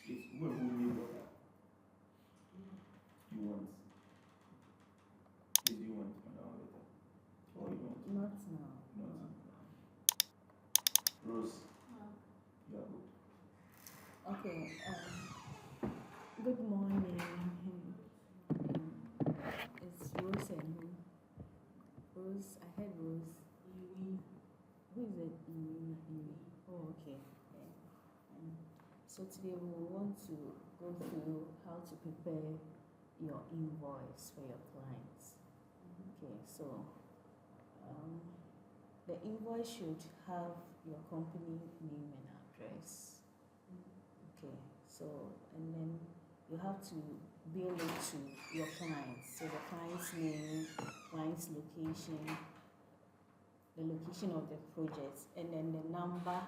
It's who need water. You want. Please, you want another water. Or you want. Not now. Not now. Rose. You are good. Okay. Good morning. It's Rose and who? Rose. I heard Rose. Who is it? Oh, okay. Yeah. So today we want to go through how to prepare your invoice for your clients. Okay, so the invoice should have your company name and address. Okay, so and then you have to bill it to your clients. So the client's name, client's location, the location of the project, and then the number.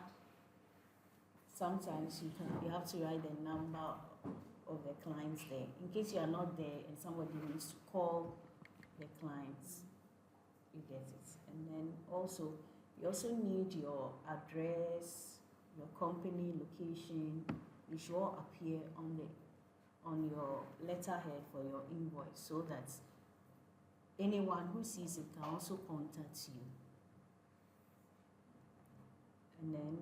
Sometimes you have to write the number of the clients there in case you are not there and somebody needs to call the clients. You get it. And then also you also need your address, your company location. It should all appear on your letterhead for your invoice so that anyone who sees it can also contact you. And then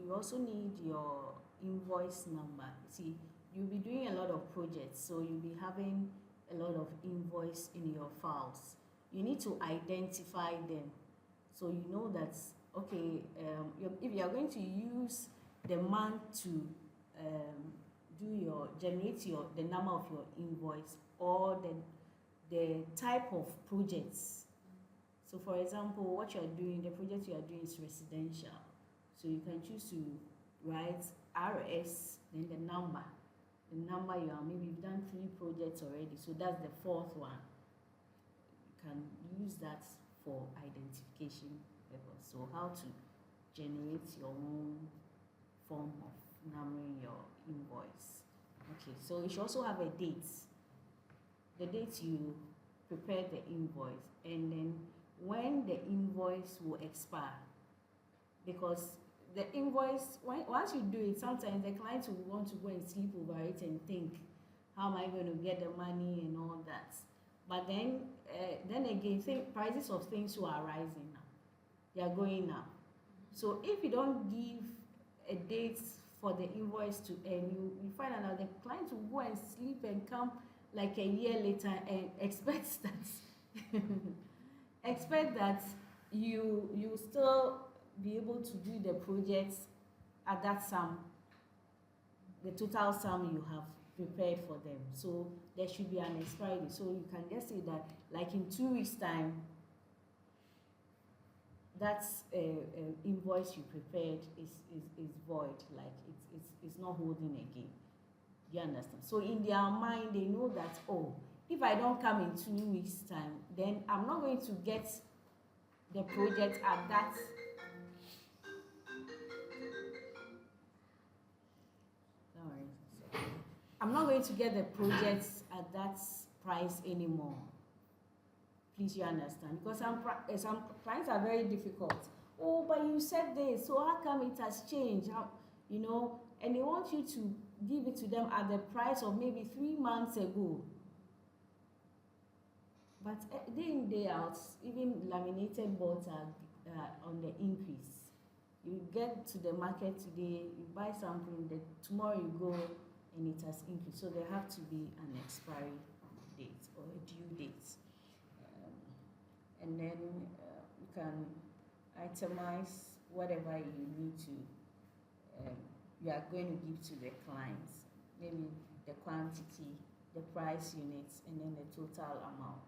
you also need your invoice number. See, you'll be doing a lot of projects, so you'll be having a lot of invoice in your files. You need to identify them so you know that, okay, if you are going to use the month to generate the number of your invoice or the type of projects. So for example, what you are doing, the project you are doing is residential. So you can choose to write RS, then the number you are, maybe you've done 3 projects already, so that's the 4th one. You can use that for identification purpose. So how to generate your own form of numbering your invoice. Okay, so you should also have a date. The date you prepare the invoice, and then when the invoice will expire, because the invoice, once you do it, sometimes the client will want to go and sleep over it and think, how am I going to get the money and all that. But then again, prices of things are rising now. They are going up. So if you don't give a date for the invoice to end, you find out the client will go and sleep and come like a year later and expect that you still be able to do the project at that sum, the total sum you have prepared for them. So there should be an expiry. So you can just say that, like in 2 weeks time, that invoice you prepared is void, like it's not holding again. You understand? So in their mind, they know that, oh, if I don't come in 2 weeks time, then I'm not going to get the project at that. I'm not going to get the projects at that price anymore. Please, you understand? Because some clients are very difficult. Oh, but you said this, so how come it has changed? And they want you to give it to them at the price of maybe 3 months ago. But day in, day out, even laminated boards are on the increase. You get to the market today, you buy something, tomorrow you go and it has increased. So there have to be an expiry date or a due date. And then you can itemize whatever you need to, you are going to give to the clients. Maybe the quantity, the price units, and then the total amount.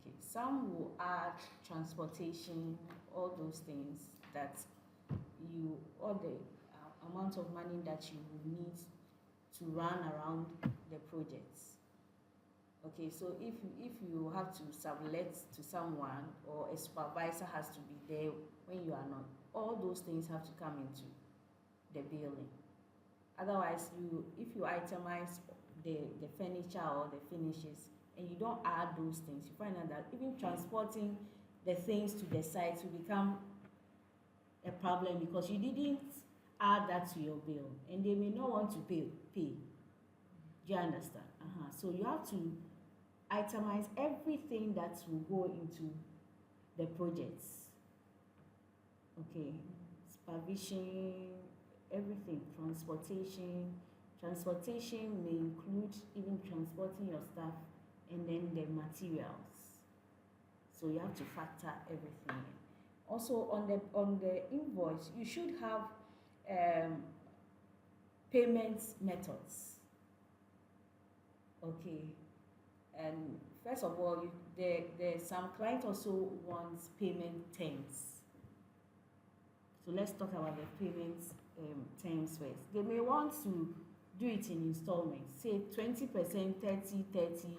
Okay, some will add transportation, all those things that all the amount of money that you will need to run around the projects. Okay, so if you have to sublet to someone, or a supervisor has to be there when you are not, all those things have to come into the billing. Otherwise, if you itemize the furniture or the finishes and you don't add those things, you find out that even transporting the things to the site will become a problem because you didn't add that to your bill, and they may not want to pay. Do you understand? So you have to itemize everything that will go into the projects. Okay, supervision, everything, transportation. Transportation may include even transporting your staff and then the materials. So you have to factor everything in. Also on the invoice, you should have payment methods. Okay, and first of all, some client also wants payment terms. So let's talk about the payment terms first. They may want to do it in installments, say 20%, 30, 30,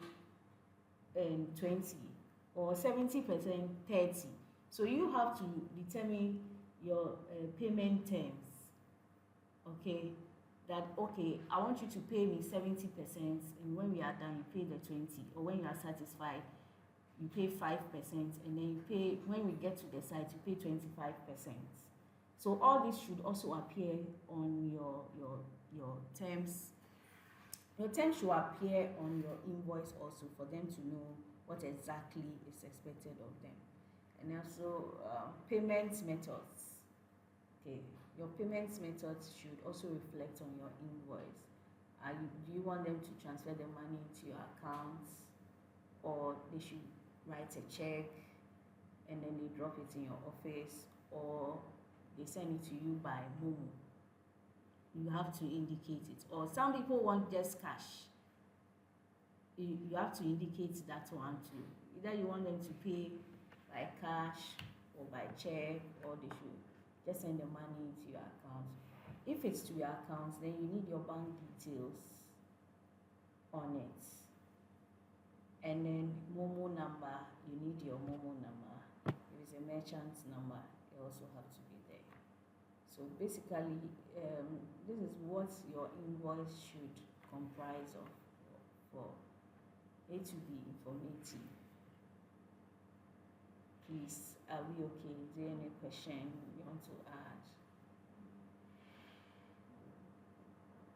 and 20, or 70%, 30. So you have to determine your payment terms. Okay, that okay, I want you to pay me 70%, and when we are done, you pay the 20, or when you are satisfied, you pay 5%, and then you pay, when we get to the site, you pay 25%. So all this should also appear on your terms. Your terms should appear on your invoice also, for them to know what exactly is expected of them. And also payment methods. Okay, your payment methods should also reflect on your invoice. Do you want them to transfer the money into your accounts, or they should write a check and then they drop it in your office, or they send it to you by Momo? You have to indicate it. Or some people want just cash. You have to indicate that one too. Either you want them to pay by cash or by check, or they should just send the money into your account. If it's to your account, then you need your bank details on it. And then Momo number, you need your Momo number. If it's a merchant number, it also have to be there. So basically, this is what your invoice should comprise of for A to be informative. Please, are we okay? Is there any question you want to add?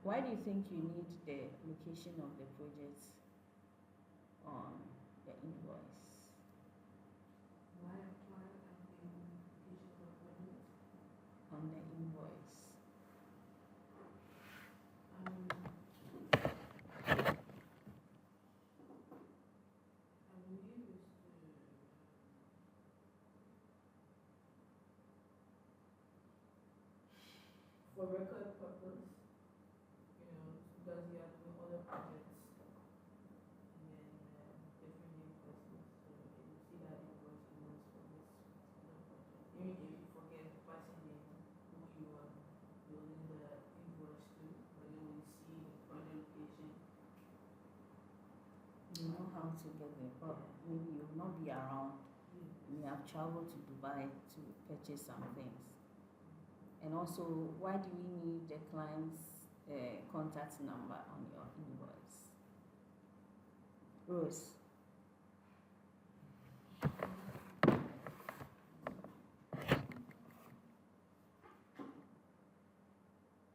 Why do you think you need the location of the project on the invoice? Why the location of the project? On the invoice. For record purpose, because you have other projects and then different invoices, so you see that invoice for this particular project. Even if you forget the person name who you are building the invoice to, but then when you see the project location, You know how to get there, but maybe you will not be around. You have traveled to Dubai to purchase some things. And also, why do we need the client's contact number on your invoice? Rose.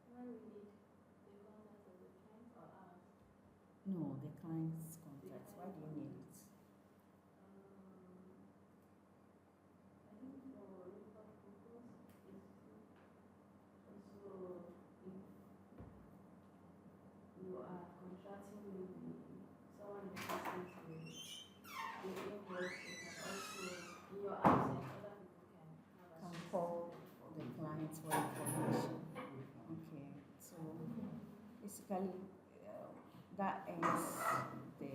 Why we need the contact of the client or ours? No, the client's contact. Why do you need it? I think for record purpose, it's also if you are contracting with someone interested to the invoice, you can also, in your absence, other people can have Can access. call the client for information. Okay, so basically that ends the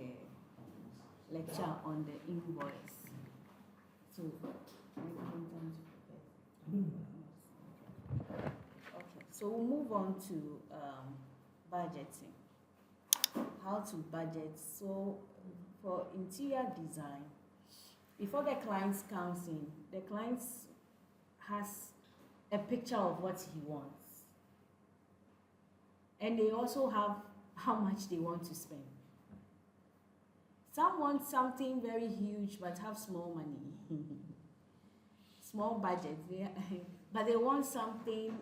lecture on the invoice. So, okay, so we'll move on to budgeting. How to budget. So, for interior design, before the client comes in, the client has a picture of what he wants, and they also have how much they want to spend. Some want something very huge but have small money. Small budget. but they want something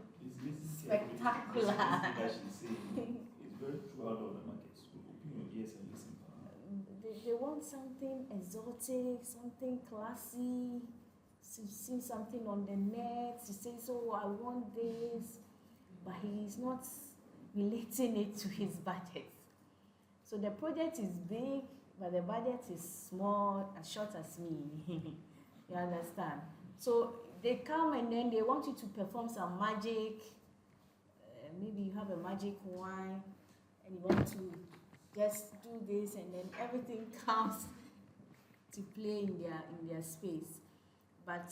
This spectacular. that she's saying is very true out of the market. So open your ears and listen. They want something exotic, something classy. You see something on the net, you say, so I want this, but he's not relating it to his budget. So the project is big, but the budget is small, as short as me. You understand? So they come and then they want you to perform some magic. Maybe you have a magic wine and you want to just do this, and then everything comes to play in their space. But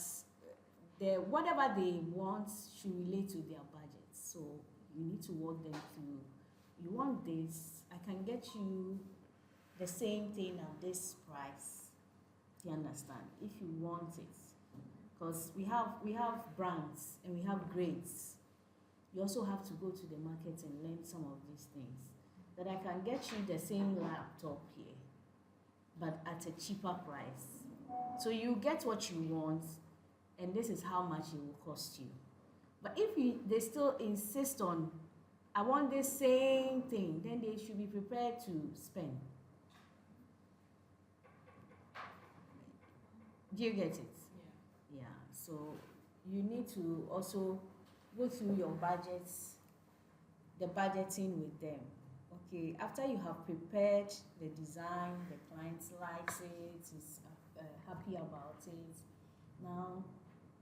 whatever they want should relate to their budget. So you need to walk them through. You want this, I can get you the same thing at this price. Do you understand? If you want it. Because we have brands and we have grades. You also have to go to the market and learn some of these things. That I can get you the same laptop here, but at a cheaper price. So you get what you want, and this is how much it will cost you. But if they still insist on, I want the same thing, then they should be prepared to spend. Do you get it? Yeah. Yeah. So you need to also go through your budgets, the budgeting with them. Okay, after you have prepared the design, the client likes it, is happy about it, now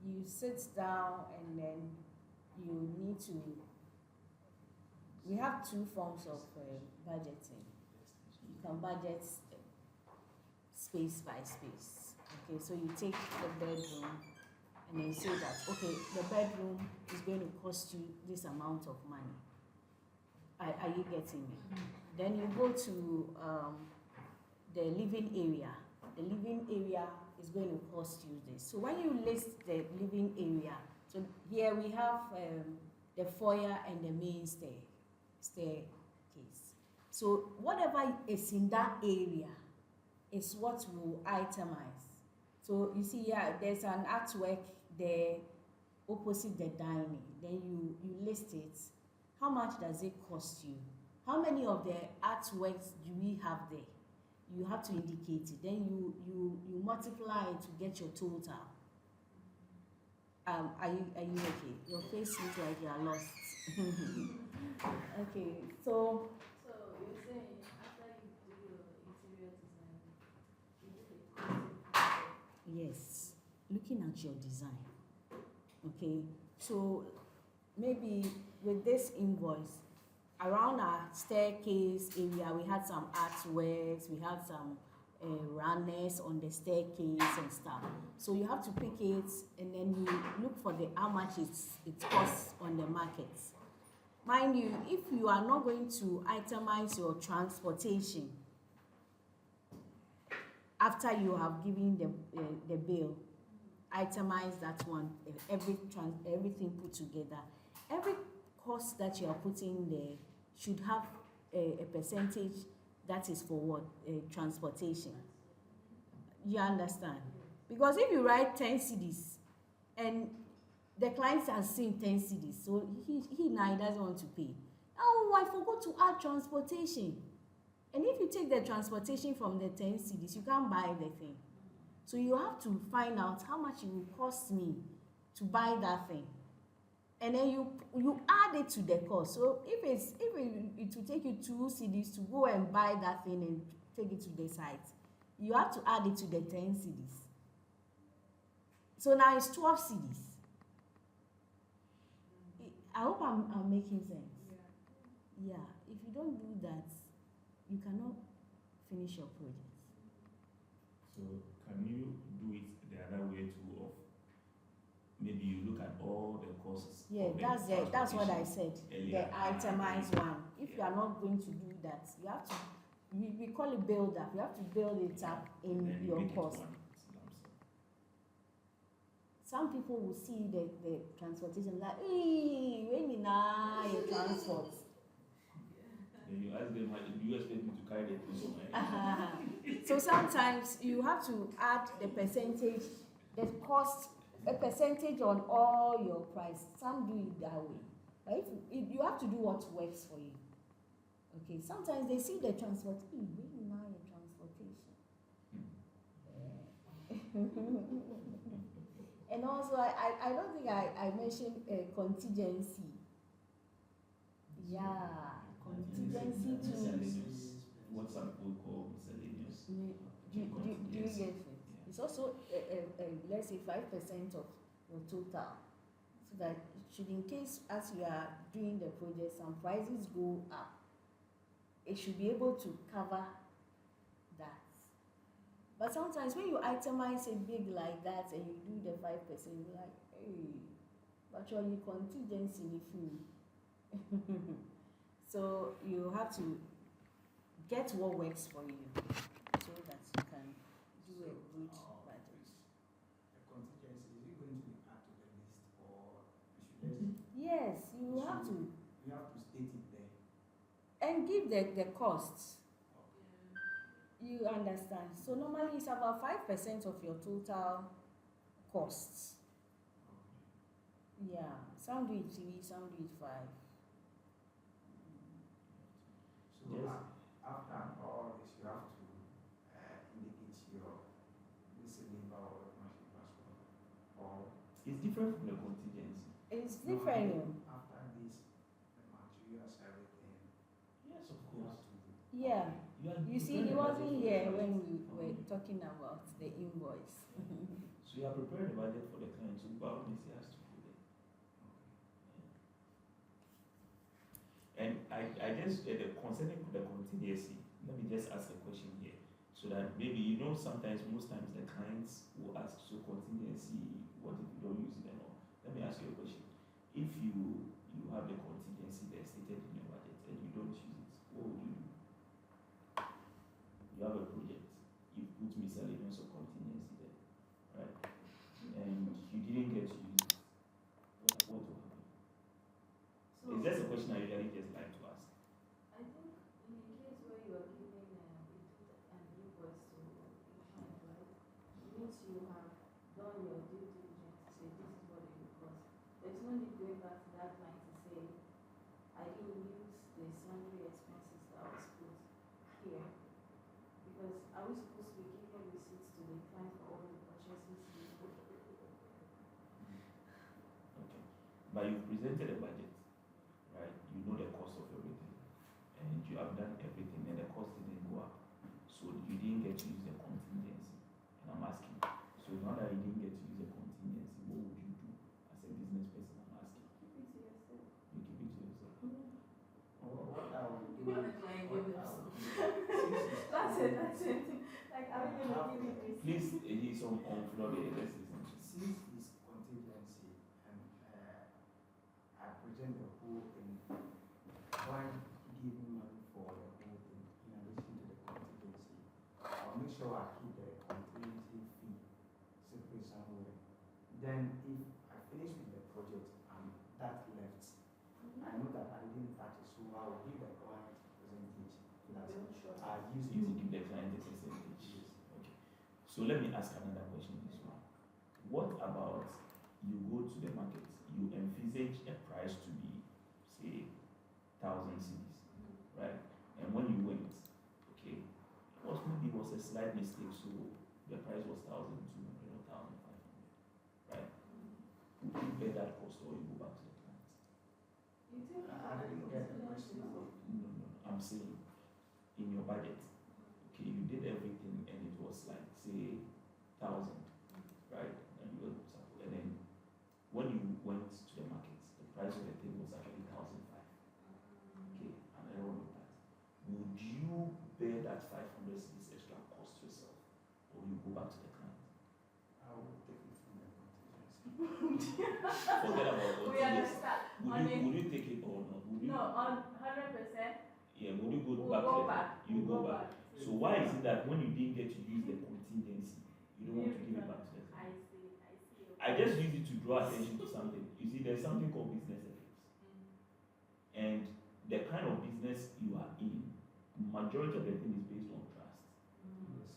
you sit down and then you need to, we have two forms of budgeting. You can budget space by space. Okay, so you take the bedroom and then you say that, okay, the bedroom is going to cost you this amount of money. Are you getting me? Then you go to the living area. The living area is going to cost you this. So when you list the living area, so here we have the foyer and the main staircase. So whatever is in that area is what we'll itemize. So you see here, there's an artwork there opposite the dining. Then you list it. How much does it cost you? How many of the artworks do we have there? You have to indicate it. Then you multiply it to get your total. Are you okay? Your face seems like you are lost. Okay, so. So you're saying after you do your interior design, you do the concept. Yes, looking at your design. Okay, so maybe with this invoice, around our staircase area, we had some artworks, we had some runners on the staircase and stuff. So you have to pick it and then you look for how much it costs on the market. Mind you, if you are not going to itemize your transportation after you have given the bill, itemize that one, everything put together. Every cost that you are putting there should have a percentage that is for what? Transportation. You understand? Because if you write 10 cedis and the clients are seeing 10 cedis, so he now doesn't want to pay. Oh, I forgot to add transportation. And if you take the transportation from the 10 cedis, you can't buy the thing. So you have to find out how much it will cost me to buy that thing. And then you add it to the cost. So if it will take you 2 cedis to go and buy that thing and take it to the site, you have to add it to the 10 cedis. So now it's 12 cedis. I hope I'm making sense. Yeah. If you don't do that, you cannot finish your project. So can you do it the other way too? Of maybe you look at all the costs. Yeah, that's what I said. The itemized one. If you are not going to do that, you have to. We call it build up. You have to build it up in your cost. Some people will see the transportation like, hey, when you know your transport. Then you ask them, do you expect me to carry the thing somewhere? So sometimes you have to add the percentage, the cost a percentage on all your price. Some do it that way. But if you have to do what works for you. Okay, sometimes they see the transport, we now your transportation. And also, I don't think I mentioned contingency. Yeah, contingency too. Miscellaneous. What some people call miscellaneous. Do you get it? It's also let's say 5% of your total, so that should, in case as you are doing the project, some prices go up, it should be able to cover that. But sometimes when you itemize it big like that and you do the 5%, you're like, hey, but you're in contingency if you. So you have to get what works for you so that you can do a good budget. The contingency, is it going to be added to the list, or we should Yes, you have to, we have to state it there? and give the costs. Okay. You understand? So normally it's about 5% of your total costs. Yeah, some do it 3, some do it 5. So Yes. after all this, you have to indicate your labor or workmanship as well. Or It's different from the contingency. It's no, different. after this, the materials, everything. Yes, of You course. have to. Yeah. You see, he wasn't here when we were Okay. talking about the invoice. So you are preparing the budget for the client, so balance has to go there. And I just concerning the contingency, let me just ask a question here, so that maybe sometimes most times the clients will ask, so contingency, what if you don't use it and all? Let me ask you a question. If you have the contingency that's stated in your budget and you don't use it, what would you do? You have a project, you put miscellaneous or contingency there, right? And you didn't get to use it. What will happen? So Is that a question I usually just like to ask? I think in a case where you are giving an invoice to a client, right, it means you have done your due diligence to say this is what it will cost. There's no need going back to that client to say, I didn't use the sundry expenses that was put here. Because are we supposed to be giving receipts to the client for all the purchases you do? Okay. But you've presented a budget, right? You know the cost of everything. And you have done everything and the cost didn't go up. So you didn't get to use the contingency. And I'm asking, so now that you didn't get to use the contingency, what would you do as a business person? I'm asking. Keep it to yourself. You keep it to yourself. What I will do, You want to try and give what them I will some. do, That's it. Like, are we going to give it receipts? Please, he's on floor there. Let's listen to since it's contingency and I present the whole thing, why give me money for the whole thing in addition to the contingency? I'll make sure I keep the contingency fee separate somewhere. Then if I finish with the project and that left, I know that I didn't touch it, so I will give the client percentage that I use you it. to give the client a percentage. Okay. So let me ask another question this one. What about you go to the market, you envisage a price to be, say, 1,000 cedis, right? And when you went, okay, maybe it was a slight mistake, so the price was 1,200 or 1,500, right? Would you bear that cost or you go back to the client? You take it I didn't get the question. No, I'm saying in your budget, okay, you did everything and it was like, say, 1,000, right? And then when you went to the market, the price of the thing was actually 1,500. Okay, and I wrong with that. Would you bear that 500 cedis extra cost yourself, or you go back to the client? I will take it from the contingency. Forget about what We it is. understand. Would you take it or not? Would you? No, on 100%. Yeah, would you go We'll back? go to the back. You We'll go back. So why is it that when you didn't get to use the contingency, you don't want to give it back to the client? I see. I just use it to draw attention to something. You see, there's something called business ethics. And the kind of business you are in, majority of the thing is based on trust. Yes.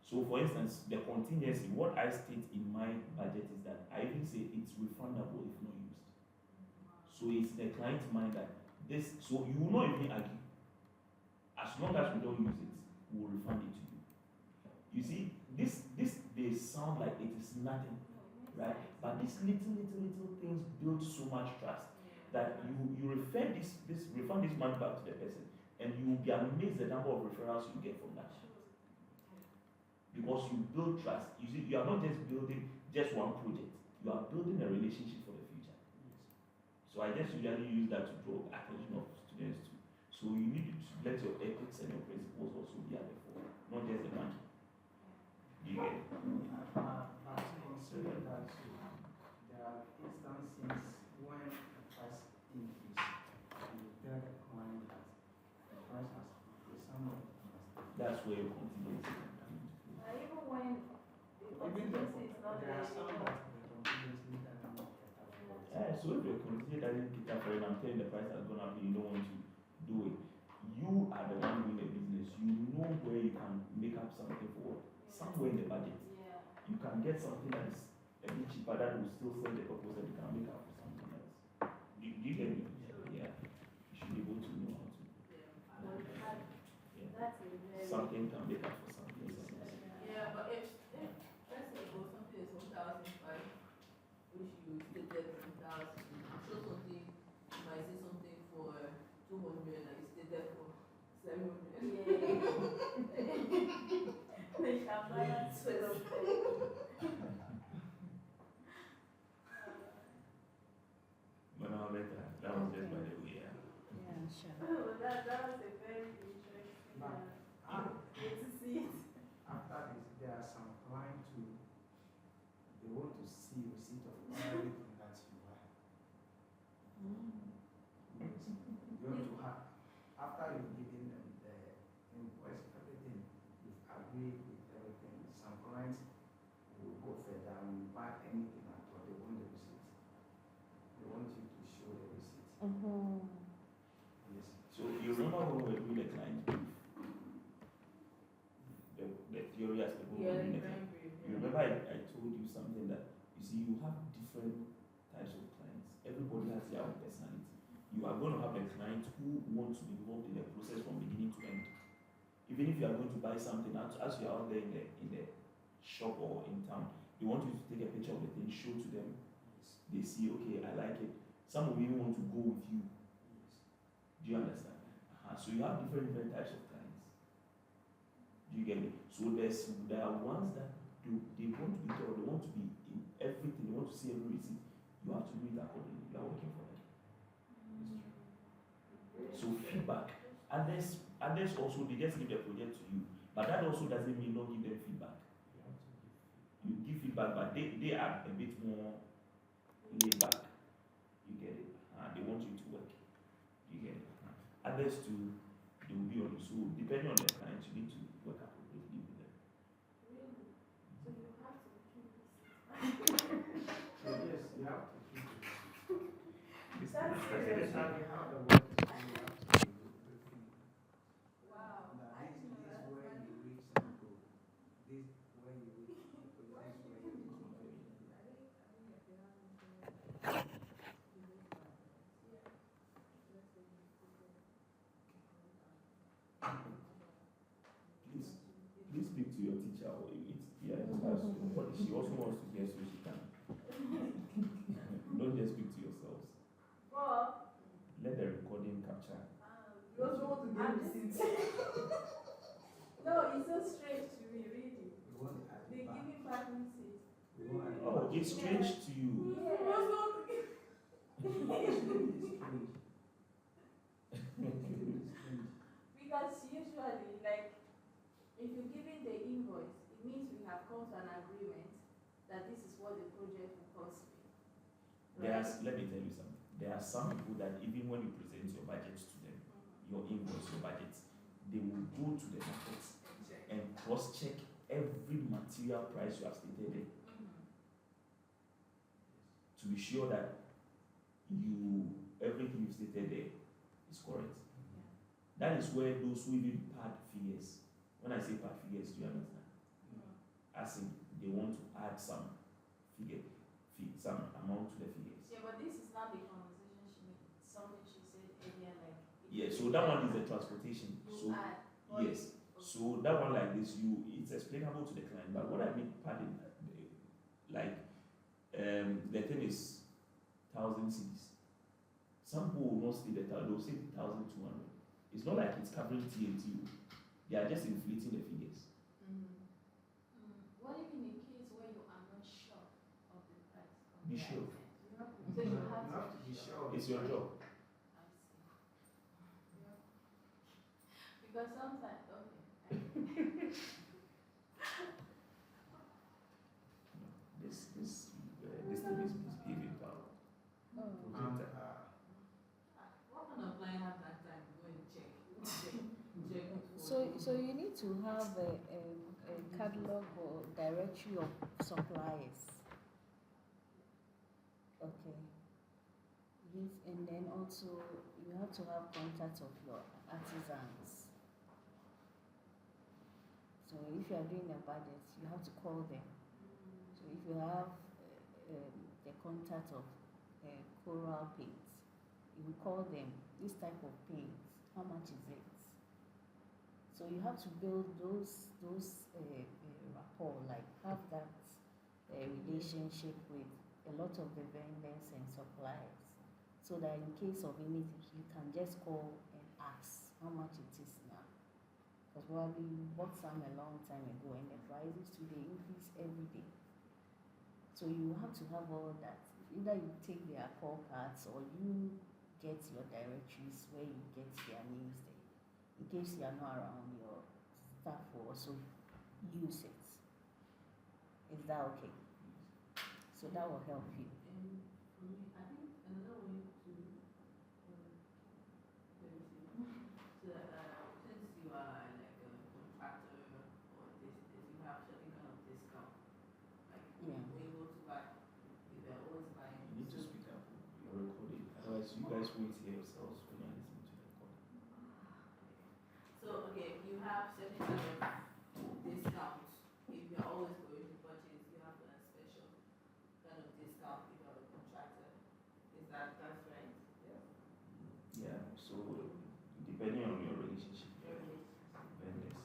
So for instance, the contingency, what I state in my budget is that I even say it's refundable if not used. So it's the client's mind that this, so you will not even argue. As long as we don't use it, we will refund it to you. You see, this they sound like it is nothing, right? But these little things build so much trust that you refund this money back to the person, and you will be amazed the number of referrals you get from that. Because you build trust. You see, you are not just building just one project, you are building a relationship for the future. So I just usually use that to draw attention of students to. So you need to let your ethics and your principles also be at the fore, not just the money. You get it? Consider that there are instances when the price increase and you tell the client that the price has increased, someone That's where your contingency can come into play. Even when the contingency is not there there are some anymore. that the contingency doesn't cater for it. So if your contingency doesn't cater for it, I'm telling the price has gone up and you don't want to do it. You are the one doing the business. You know where you can make up something for somewhere in the budget. Yeah. You can get something that is a bit cheaper that will still serve the purpose that you can make up for something else. Do you get me? Yeah. You should be able to know how to. Well, Yeah. that's a very Something can make up for something else. Yeah, but if let's say for something is 1,005, which you stated 1,000, I'm sure something you might say something for 200 and you stated for 700. They shall balance well. But now later, that was just by the way. Yeah. Yeah, sure. Oh, that was a very interesting way to see it. After this, there are some clients who they want to see receipt of everything that you buy. Yes. You want to have, after you've given them the invoice, everything, you've agreed with everything. Some clients will go further and buy anything at all. They want the receipt. They want you to show the receipt. Yes. So you remember when we were doing the client brief? The theory aspect when we were Yeah, doing the very client. brief. You remember I told you something that, you see, you have different types of clients. Everybody has their own personality. You are going to have a client who wants to be involved in the process from beginning to end. Even if you are going to buy something, as you are out there in the shop or in town, they want you to take a picture of the thing, show to them. Yes. They see, okay, I like it. Some will even want to go with you. Yes. Do you understand? So you have different types of clients. Do you get me? So there are ones that they want to be thorough, they want to be in everything, they want to see every receipt. You have to do it accordingly. You are working for them. So feedback. Others also, they just give the project to you. But that also doesn't mean don't give them feedback. You have to give. You give feedback, but they are a bit more laid back. You get it? They want you to work. You get it? Others too, they will be on you. So depending on the client, you need to work appropriately with them. Really? So you have to keep this. So yes, you have to keep it. This That's is Yes, the and you have the work to do, you have to do everything. Wow. Now, I didn't know this that. is where you reach and go. This where you reach, because this where you reach. Please speak to your teacher or but she also wants to hear so she can. Don't just speak to yourselves. Well, Let the recording capture. You also want to I'm give just- receipts. no, it's so strange to me, really. We want it at They the back. give him back receipts. We want it at the Oh, back. it's strange to you. Yeah. It's strange. Because usually, like, if you're giving the invoice, it means we have come to an agreement that this is what the project will cost me. Let me tell you something. There are some people that even when you present your budget to them, your invoice, your budget, they will go to the market and cross-check every material price you have stated there to be sure that everything you stated there is correct. That is where those who even pad figures. When I say pad figures, do you understand? as in they want to add some some amount to the figures. Yeah, but this is not the conversation she made. Something she said earlier, like. Yeah, so that one is the transportation. You So add. yes, so that one like this, it's explainable to the client. But what I mean, pardon, like the thing is 1,000 cities. Some people will not say that they'll say 1,200. It's not like it's covering TNT. They are just inflating the figures. What if in a case where you are not sure of the price of Be the sure. item? So you have to be sure. It's your job. I see. Yeah. Because sometimes, okay. This thing is misbehaving power. Projector. What kind of client have that time to go and check? So you need to have a catalog or directory of suppliers. Okay. This, and then also you have to have contact of your artisans. So if you are doing a budget, you have to call them. So if you have the contact of coral paint, you will call them. This type of paint, how much is it? So you have to build those rapport, like have that relationship with a lot of the vendors and suppliers, so that in case of anything, you can just call and ask how much it is now. Because probably you bought some a long time ago and the prices today increase every day. So you have to have all that. Either you take their call cards or you get your directories where you get their names there. In case you are not around, your staff will also use it. Is that okay? So that will help you. And for me, I think another way to so since you are like a contractor or this, you have certain kind of discount. Like Yeah. we're able to buy, if they're always buying. You need to speak up. You're recording. Otherwise, you guys won't hear yourselves when you're listening to the recording. So okay, you have certain kind of discount. If you're always going to purchase, you have a special kind of discount if you're a contractor. Is that's right? Yes. Yeah, so depending on your relationship with vendors.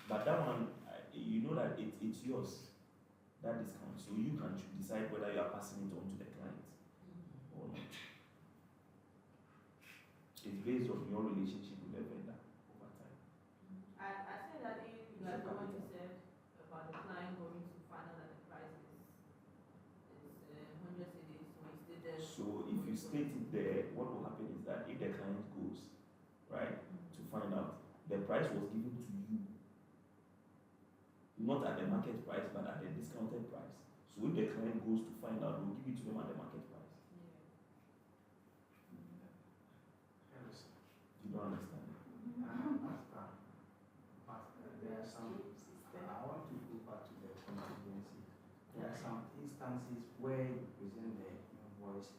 But that one, you know that it's yours, that discount. So you can decide whether you are passing it on to the client or not. It's based on your relationship with the vendor over time. I said that in regards to what you said about the client going to find out that the price is 100 cedis when you stay there. So if you state it there, what will happen is that if the client goes, right, to find out, the price was given to you, not at the market price, but at the discounted price. So if the client goes to find out, we'll give it to them at the market price. You don't understand? There are some, I want to go back to the contingency. There are some instances where you present the invoice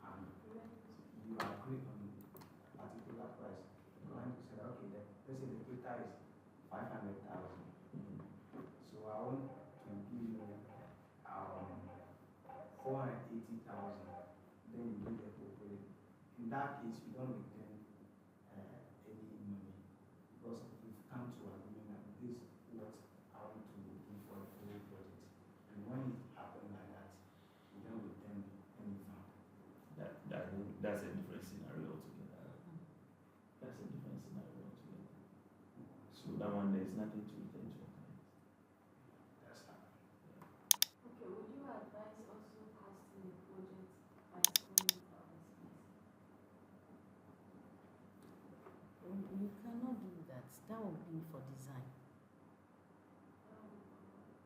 and you agree on a particular price. The client will say, okay, let's say the total is 500,000. So I want to give you 480,000. Then you do the proposal. In that case, you don't return any money because we've come to an agreement that this is what I want to do for the whole project. And when it happens like that, we don't return anything. That's a different scenario altogether. That's a different scenario altogether. So that one, there's nothing to return to a client. That's how. Okay, would you advise also costing a project by schooling for business? You cannot do that. That will be for design.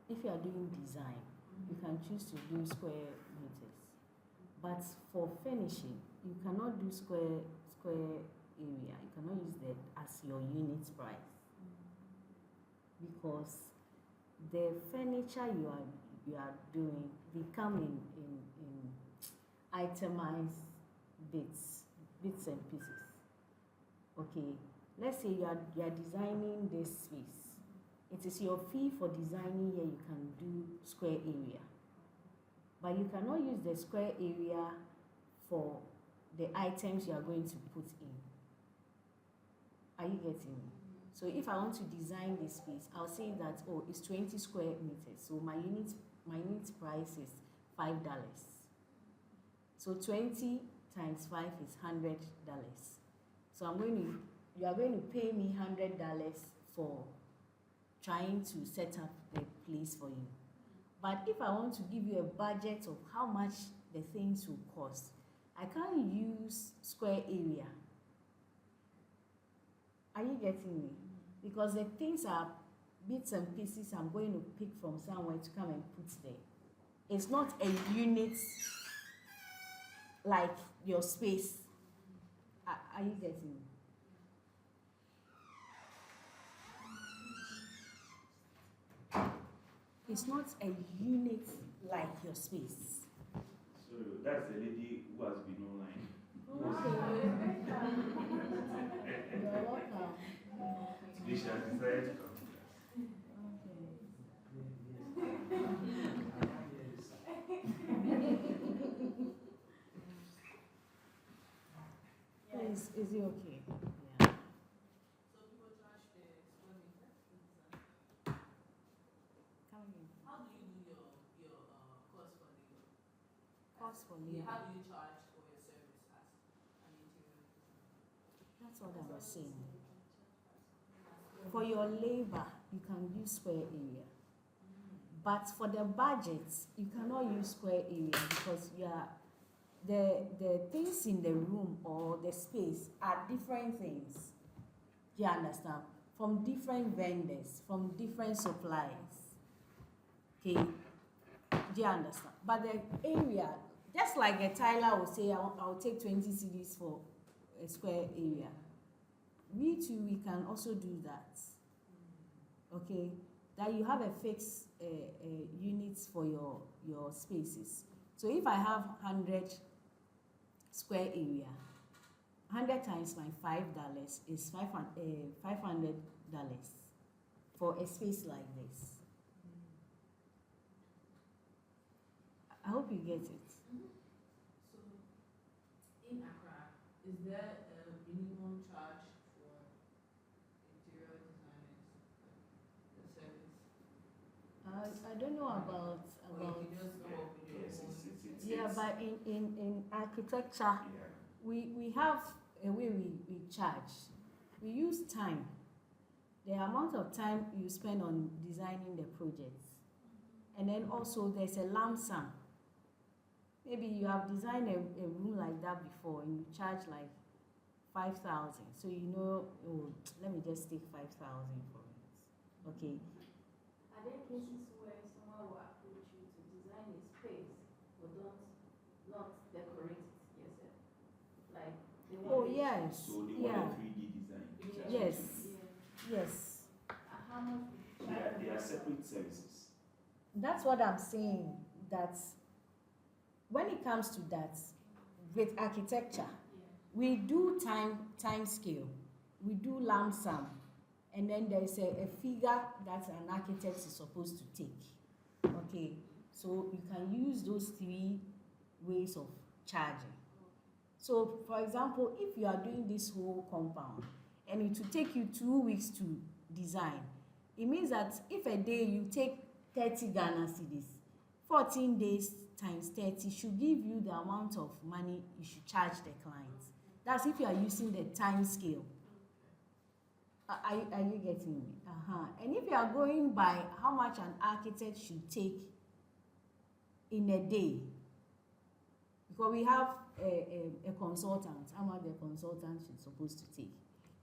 If you are doing design, you can choose to do square meters. But for finishing, you cannot do square area. You cannot use that as your unit price, because the furniture you are doing, they come in itemized bits and pieces. Okay, let's say you are designing this space, It is your fee for designing here you can do square area. But you cannot use the square area for the items you are going to put in. Are you getting me? So if I want to design this space, I'll say that, oh, it's 20 square meters. So my unit price is $5. So 20 times 5 is $100. So you are going to pay me $100 for trying to set up the place for you. But if I want to give you a budget of how much the things will cost, I can't use square area. Are you getting me? Because the things are bits and pieces I'm going to pick from somewhere to come and put there. It's not a unit like your space. Are you getting me? It's not a unit like your space. So that's the lady who has been online. Okay. You're welcome. Today she has decided to come. Is it okay? Yeah. So people charge the square meter? Come again. How do you do your cost for labor? Cost for Yeah, labor. how do you charge for your service as an interior designer? That's what I was saying. For your labor, you can use square area. But for the budget, you cannot use square area because the things in the room or the space are different things. Do you understand? From different vendors, from different suppliers. Okay? Do you understand? But the area, just like a tiler will say, I'll take 20 CDs for a square area. We too, we can also do that. Okay? That you have a fixed units for your spaces. So if I have 100 square area, 100 times my $5 is $500 for a space like this. I hope you get it. So, in Accra, is there a minimum charge for interior designers, the service? I don't know about Or you can just come up with your Yes, own? yeah, but in architecture, Yeah. we have a way we charge. We use time. The amount of time you spend on designing the projects. And then also there's a lump sum. Maybe you have designed a room like that before and you charge like 5,000. So you know, oh, let me just take 5,000 for it. Okay. Are there cases where someone will approach you to design a space but not decorate it yourself? Like they want Oh it- yes. So they Yeah. want a 3D design. Yeah. Yes. Yeah. Yes. How much would you charge? They are separate services. That's what I'm saying. That when it comes to that, with architecture, Yeah. we do time scale, we do lump sum, and then there is a figure that an architect is supposed to take. Okay, so you can use those 3 ways of charging. So, for example, if you are doing this whole compound and it will take you 2 weeks to design, it means that if a day you take 30 Ghana cedis, 14 days times 30 should give you the amount of money you should charge the client. That's if you are using the time scale. Are you getting me? And if you are going by how much an architect should take in a day, because we have a consultant, how much the consultant is supposed to take,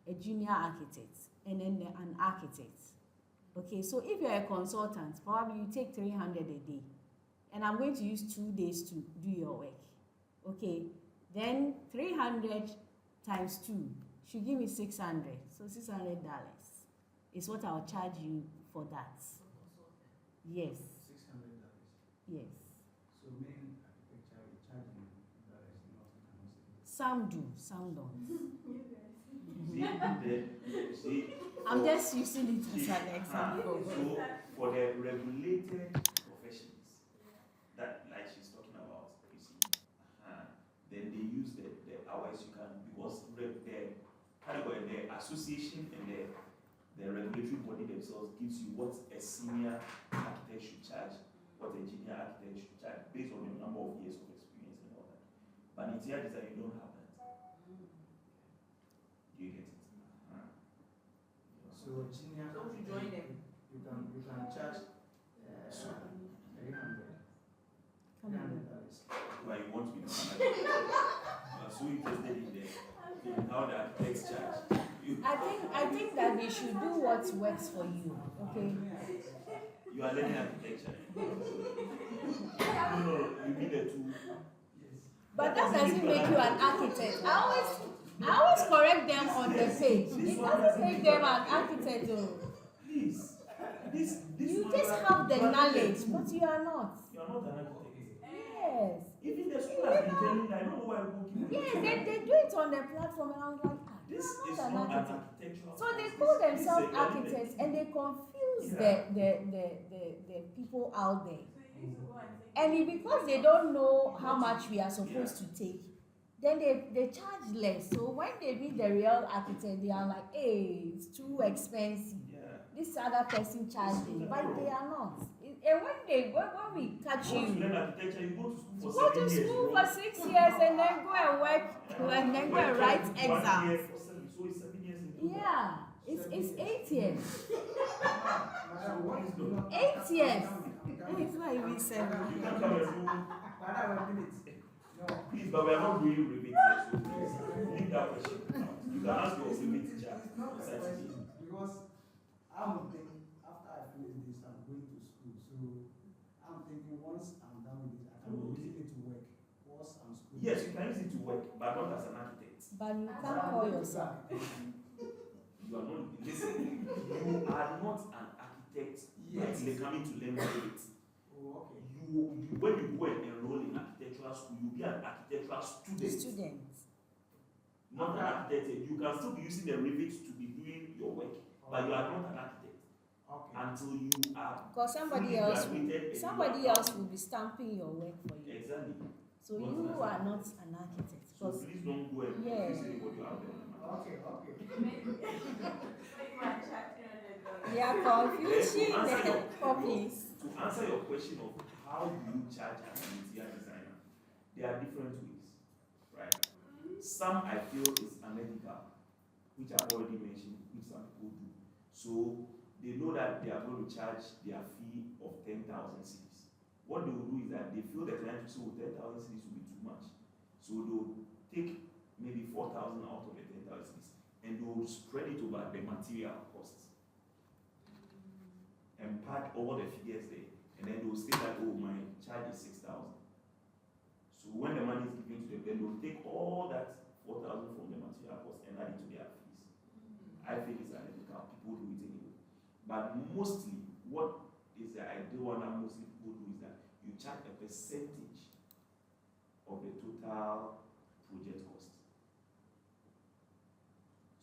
a junior architect, and then an architect. Okay, so if you're a consultant, probably you take 300 a day, and I'm going to use 2 days to do your work. Okay, then 300 times 2 should give me 600. So $600 is what I'll charge you for that. Yes, $600. yes. So main architecture, we charge in dollars, not in Ghana cedis. Some do, some don't. See, I'm just using it as an example. So for the regulated professions that like she's talking about, you see, then they use the hours you can, because the association and the regulatory body themselves gives you what a senior architect should charge, what a junior architect should charge, based on the number of years of experience and all that. But in interior design, you don't have that. Do you get it? So junior, So we join them. you can charge $300. Why you want to be you are so interested in how the architects charge. I think that you should do what works for you. Okay. You are learning architecture. No, you mean the two. But that doesn't make you an architect. I always correct them on the page. It doesn't make them an architect. Please. This You just have the knowledge, but you are not. You are not an architect. Yes. Even the school has been telling me, I don't know why people keep Yes, they do it on their platform, and I'm like, this you is are not not an an architect. architectural. So they course. call This is themselves a architects, and they confuse the people out there. And because they don't know how much we are supposed to take, then they charge less. So when they meet the real architect, they are like, hey, it's too expensive. Yeah. This other person charging, but they are not. And when we catch You want to you, learn architecture, you go to school for go 7 to years. school bro. for 6 years and then go and work and then go and write One exams. year for 7, so it's 7 years in total. Yeah, it's 8 years. Madam, what is the 8 years. It's not even 7. You can't come and do. Madam, a minute. No. Please, but we are not doing rebate here, so please leave that question out. You can ask your rebate teacher It's not on a Saturday. question, because I'm thinking after I finish this, I'm going to school. So I'm thinking once I'm done with this, I can be using it to work. Once I'm school. Yes, you can use it to work, but not as an architect. But you can't call yourself. You are not, listen, you are not an architect Yes. until coming to learn it. Oh, okay. When you go and enroll in architectural school, you'll be an architectural student. Students. Not an architect. You can still be using the Revit to be doing your work, but you are not an architect Okay. until you are Because somebody fully else graduated and you somebody are- else will be stamping your work for you. Exactly. So you are not an architect. So Because please don't go and Yeah. confuse anybody out there. Okay, okay. they are confusing Yes, to answer the your- copies. To answer your question of how do you charge as an interior designer, there are different ways, right? Some I feel is analytical, which I've already mentioned, which some people do. So they know that they are going to charge their fee of 10,000 cedis. What they will do is that they feel the client will say, oh, 10,000 cedis will be too much. So they'll take maybe 4,000 out of the 10,000 cedis and they'll spread it over the material costs and pack all the figures there. And then they'll say that, oh, my charge is 6,000. So when the money is given to them, then they'll take all that 4,000 from the material cost and add it to their fees. I think it's analytical. People do it anyway. But mostly, what is the ideal one that mostly people do is that you charge a percentage of the total project cost.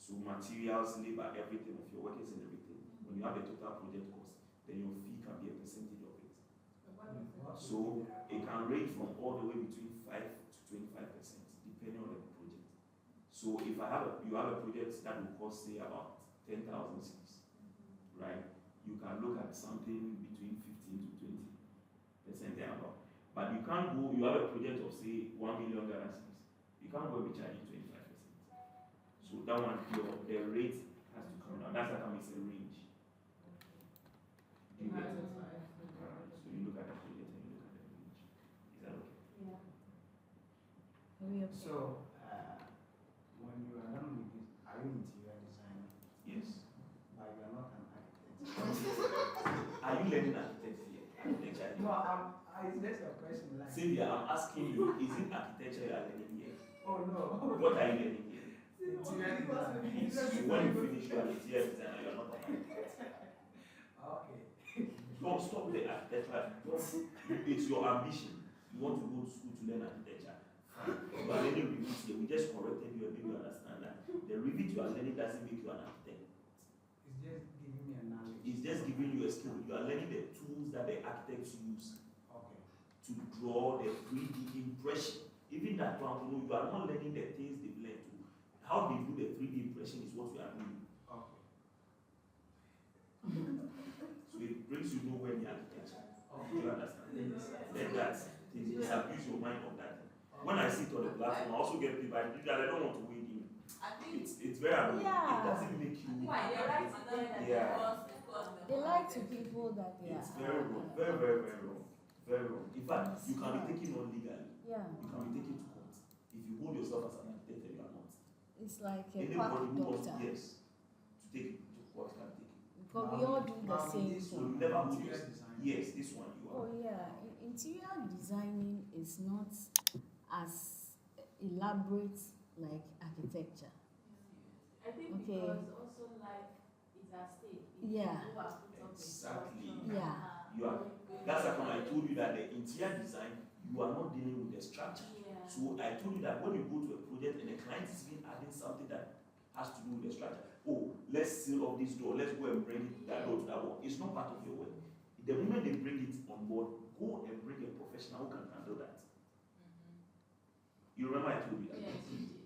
So materials, labor, everything of your workers and everything. When you have the total project cost, then your fee can be a percentage of it. So it can range from all the way between 5 to 25%, depending on the project. So if you have a project that will cost say about 10,000 cedis, right? You can look at something between 15 to 20% thereabout. But you can't go. You have a project of say 1 million Ghana cedis. You can't go and be charging 25%. So that one, the rate has to come down. That's how it's a range. Do you get it? So you look at the project and you look at the range. Is that okay? Yeah. So, when you are done with this, are you interior designer? Yes. But you are not an architect. Are you learning architecture? Architecture. No, it's just a question. Like, Sylvia, I'm asking you, is it architecture you are learning here? oh no. What are you learning here? Interior design. Please, so when you finish, you are an interior designer, you are not an architect. Okay. Don't stop the architecture. It's your ambition. You want to go to school to learn architecture. Fine. You are learning Revit here. We just corrected you and made you understand that the Revit you are learning doesn't make you an architect. It's It's just giving you a skill. You are learning the tools that the architects use Okay. to draw the 3D impression. Even that one, you are not learning the things they've learned to. How they do the 3D impression is what we are doing. Okay. So it brings you nowhere in the architecture. Do you understand? Yes. Then that thing disabuse your mind of that. When I sit on the platform, I also get people I don't want to wade in. I think It's very annoying. Yeah. It doesn't make you. why they like to learn that Yeah. They lie to people that they It's are. very wrong. Very, very, very wrong. Very wrong. In fact, you can be taken on legally. Yeah. You can be taken to court. If you hold yourself as an architect and you are not. It's like a Anybody quack who wants doctor. yes to take it to court can take it. Because we all do the same This So thing. you never hold interior yourself. design. Yes, this one you Oh are. yeah, interior designing is not as elaborate like architecture. I think Okay. because also life is at stake. If Yeah. you have put up a Exactly. structure, Yeah. You are. That's like when I told you that the interior design, you are not dealing with the structure. Yeah. So I told you that when you go to a project and the client is even adding something that has to do with the structure. Oh, let's seal off this door. Let's go and bring that door to that wall. It's not part of your work. The moment they bring it on board, go and bring a professional who can handle that. You remember I told you that? Yes, you did.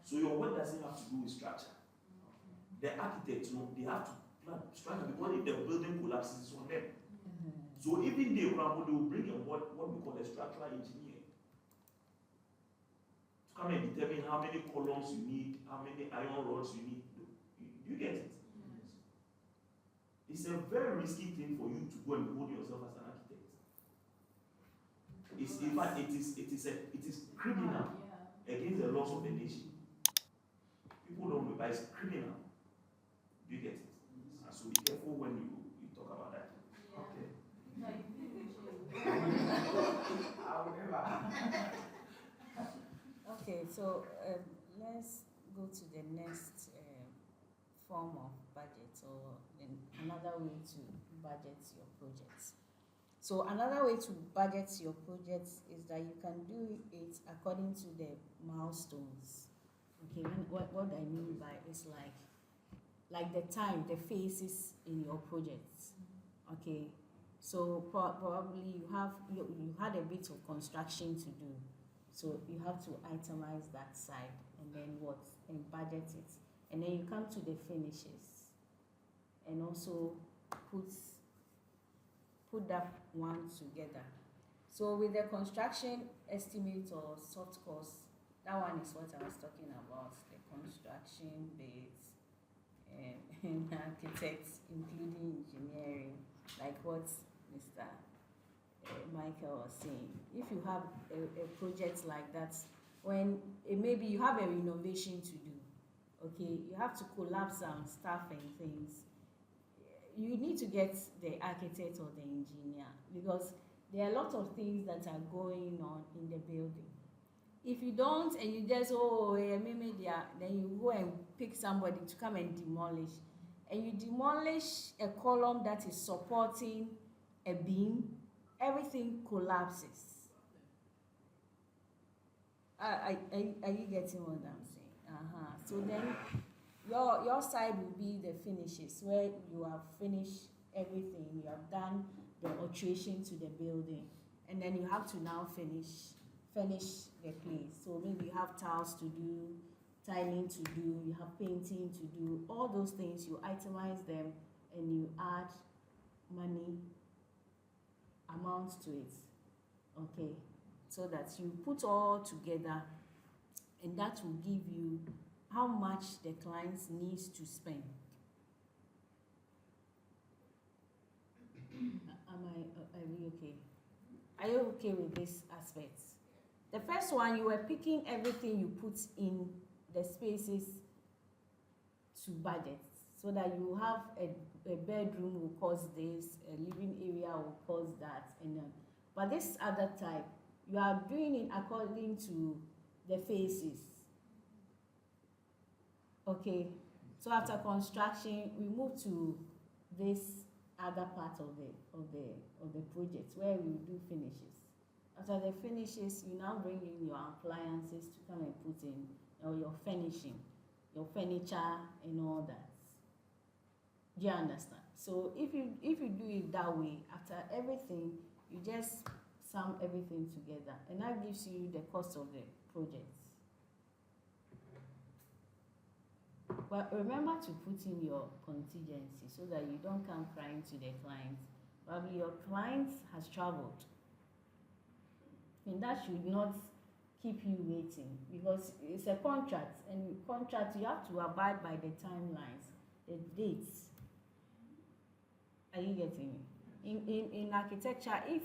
So your work doesn't have to do with structure. The architects, they have to plan structure because if the building collapses, it's on them. So even they will bring in what we call a structural engineer to come and determine how many columns you need, how many iron rods you need. You get it? It's a very risky thing for you to go and hold yourself as an architect. It's in fact it is criminal Yeah. against the laws of the nation. People don't know, but it's criminal. Do you get it? And so be careful when you talk about that. Yeah. Okay. No, you didn't change. I will never. Okay, so let's go to the next form of budget, or another way to budget your projects. So another way to budget your projects is that you can do it according to the milestones. Okay, what I mean by is like the time, the phases in your projects. Okay, so probably you had a bit of construction to do, so you have to itemize that side and then budget it, and then you come to the finishes and also put that one together. So with the construction estimate or soft cost, that one is what I was talking about, the construction bits and architects, including engineering, like what Mr. Michael was saying. If you have a project like that, when maybe you have a renovation to do, okay, you have to collapse some stuff and things, you need to get the architect or the engineer, because there are a lot of things that are going on in the building. If you don't, and you just maybe then you go and pick somebody to come and demolish, and you demolish a column that is supporting a beam, everything collapses. Are you getting what I'm saying? So then your side will be the finishes, where you have finished everything, you have done the alteration to the building, and then you have to now finish the place. So maybe you have tiles to do, tiling to do, you have painting to do, all those things, you itemize them and you add money amount to it. Okay, so that you put all together, and that will give you how much the client needs to spend. Are we okay? Are you okay with this aspect? The first one, you were picking everything you put in the spaces to budget, so that you have a bedroom will cost this, a living area will cost that, and then, but this other type, you are doing it according to the phases. Okay, so after construction, we move to this other part of the project where we do finishes. After the finishes, you now bring in your appliances to come and put in, or your furnishing, your furniture and all that. Do you understand? So if you do it that way, after everything, you just sum everything together, and that gives you the cost of the project. But remember to put in your contingency so that you don't come crying to the client. Probably your client has traveled, and that should not keep you waiting, because it's a contract, and contract you have to abide by the timelines, the dates. Are you getting me? In architecture, if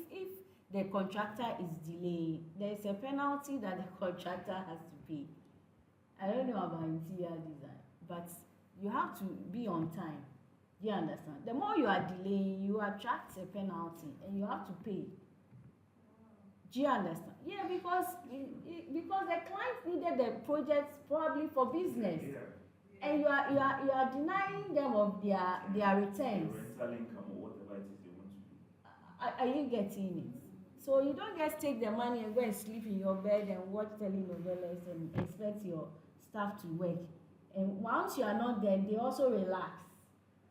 the contractor is delaying, there is a penalty that the contractor has to pay. I don't know about interior design, but you have to be on time. Do you understand? The more you are delaying, you attract a penalty, and you have to pay. Do you understand? Yeah, because the client needed the project probably for business, and you are denying them of their returns. Rental income or whatever it is they want to do. Are you getting it? So you don't just take the money and go and sleep in your bed and watch telenovelas and expect your staff to work. And once you are not there, they also relax.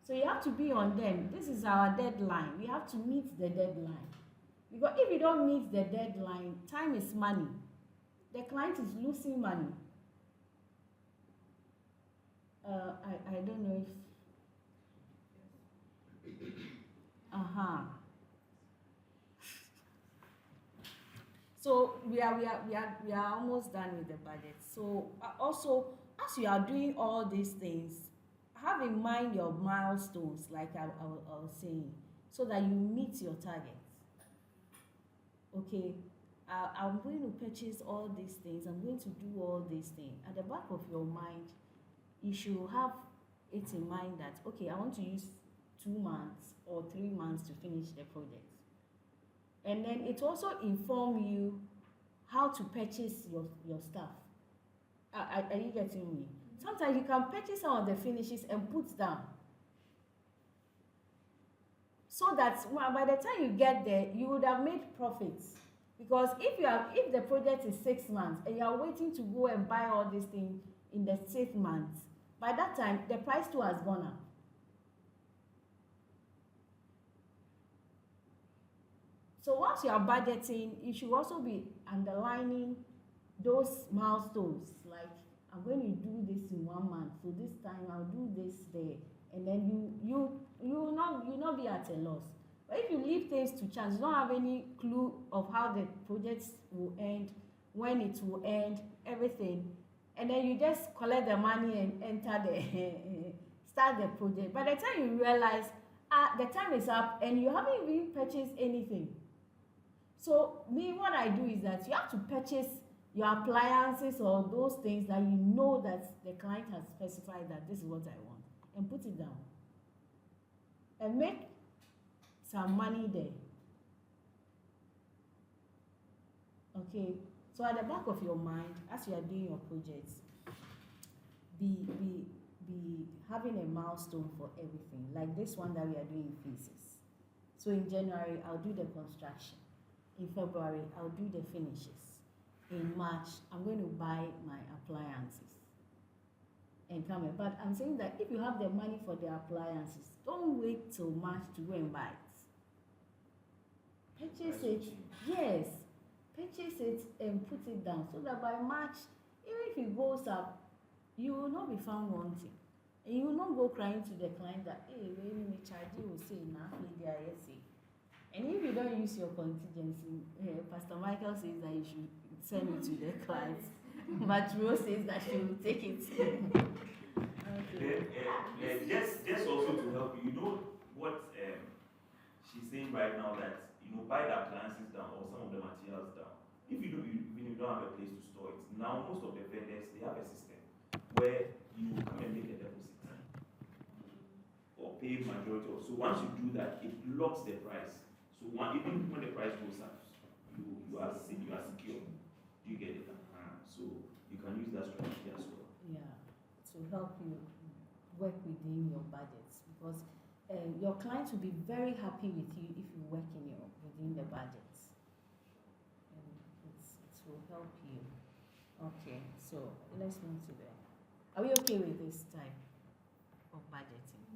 So you have to be on them. This is our deadline. We have to meet the deadline. Because if you don't meet the deadline, time is money. The client is losing money. I don't know if. So we are almost done with the budget. So also, as you are doing all these things, have in mind your milestones, like I was saying, so that you meet your targets. Okay, I'm going to purchase all these things, I'm going to do all these things. At the back of your mind, you should have it in mind that, okay, I want to use 2 months or 3 months to finish the project. And then it also inform you how to purchase your stuff. Are you getting me? Sometimes you can purchase some of the finishes and put down, so that by the time you get there, you would have made profits. Because if the project is 6 months and you are waiting to go and buy all these things in the 6th month, by that time the price too has gone up. So once you are budgeting, you should also be underlining those milestones, like I'm going to do this in 1 month, so this time I'll do this there, and then you will not be at a loss. But if you leave things to chance, you don't have any clue of how the project will end, when it will end, everything, and then you just collect the money and enter the start the project. By the time you realize the time is up and you haven't even purchased anything. So what I do is that you have to purchase your appliances or those things that you know that the client has specified that this is what I want, and put it down and make some money there. Okay, so at the back of your mind, as you are doing your projects, be having a milestone for everything, like this one that we are doing in phases. So in January, I'll do the construction. In February, I'll do the finishes. In March, I'm going to buy my appliances and come in. But I'm saying that if you have the money for the appliances, don't wait till March to go and buy it. Purchase it. Yes. Purchase it and put it down, so that by March, even if it goes up, you will not be found wanting. And you will not go crying to the client that, hey, when we charge you, will say, nah, say. And if you don't use your contingency, Pastor Michael says that you should send it to the client, but Rose says that she will take it. Okay. Just also to help you, what she's saying right now, that buy the appliances down or some of the materials down. If you don't have a place to store it, now most of the vendors, they have a system where you come and make a deposit or pay majority of. So once you do that, it locks the price. So even when the price goes up, you are secure. Do you get it? So you can use that strategy as well. Yeah, to help you work within your budgets, because your clients will be very happy with you if you work within the budgets. And it will help you. Okay, so let's move to the. Are we okay with this type of budgeting?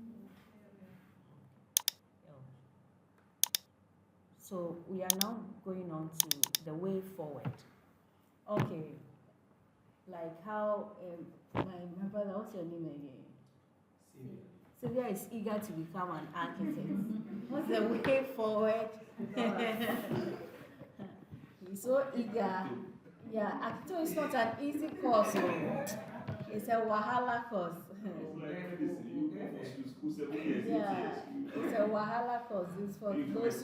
So we are now going on to the way forward. Okay, like how my brother, what's your name again? Sylvia. Sylvia is eager to become an architect. What's the way forward? He's so eager. Yeah, architecture is not an easy course. Oh. It's a wahala course. Yeah, it's a wahala course. It's for those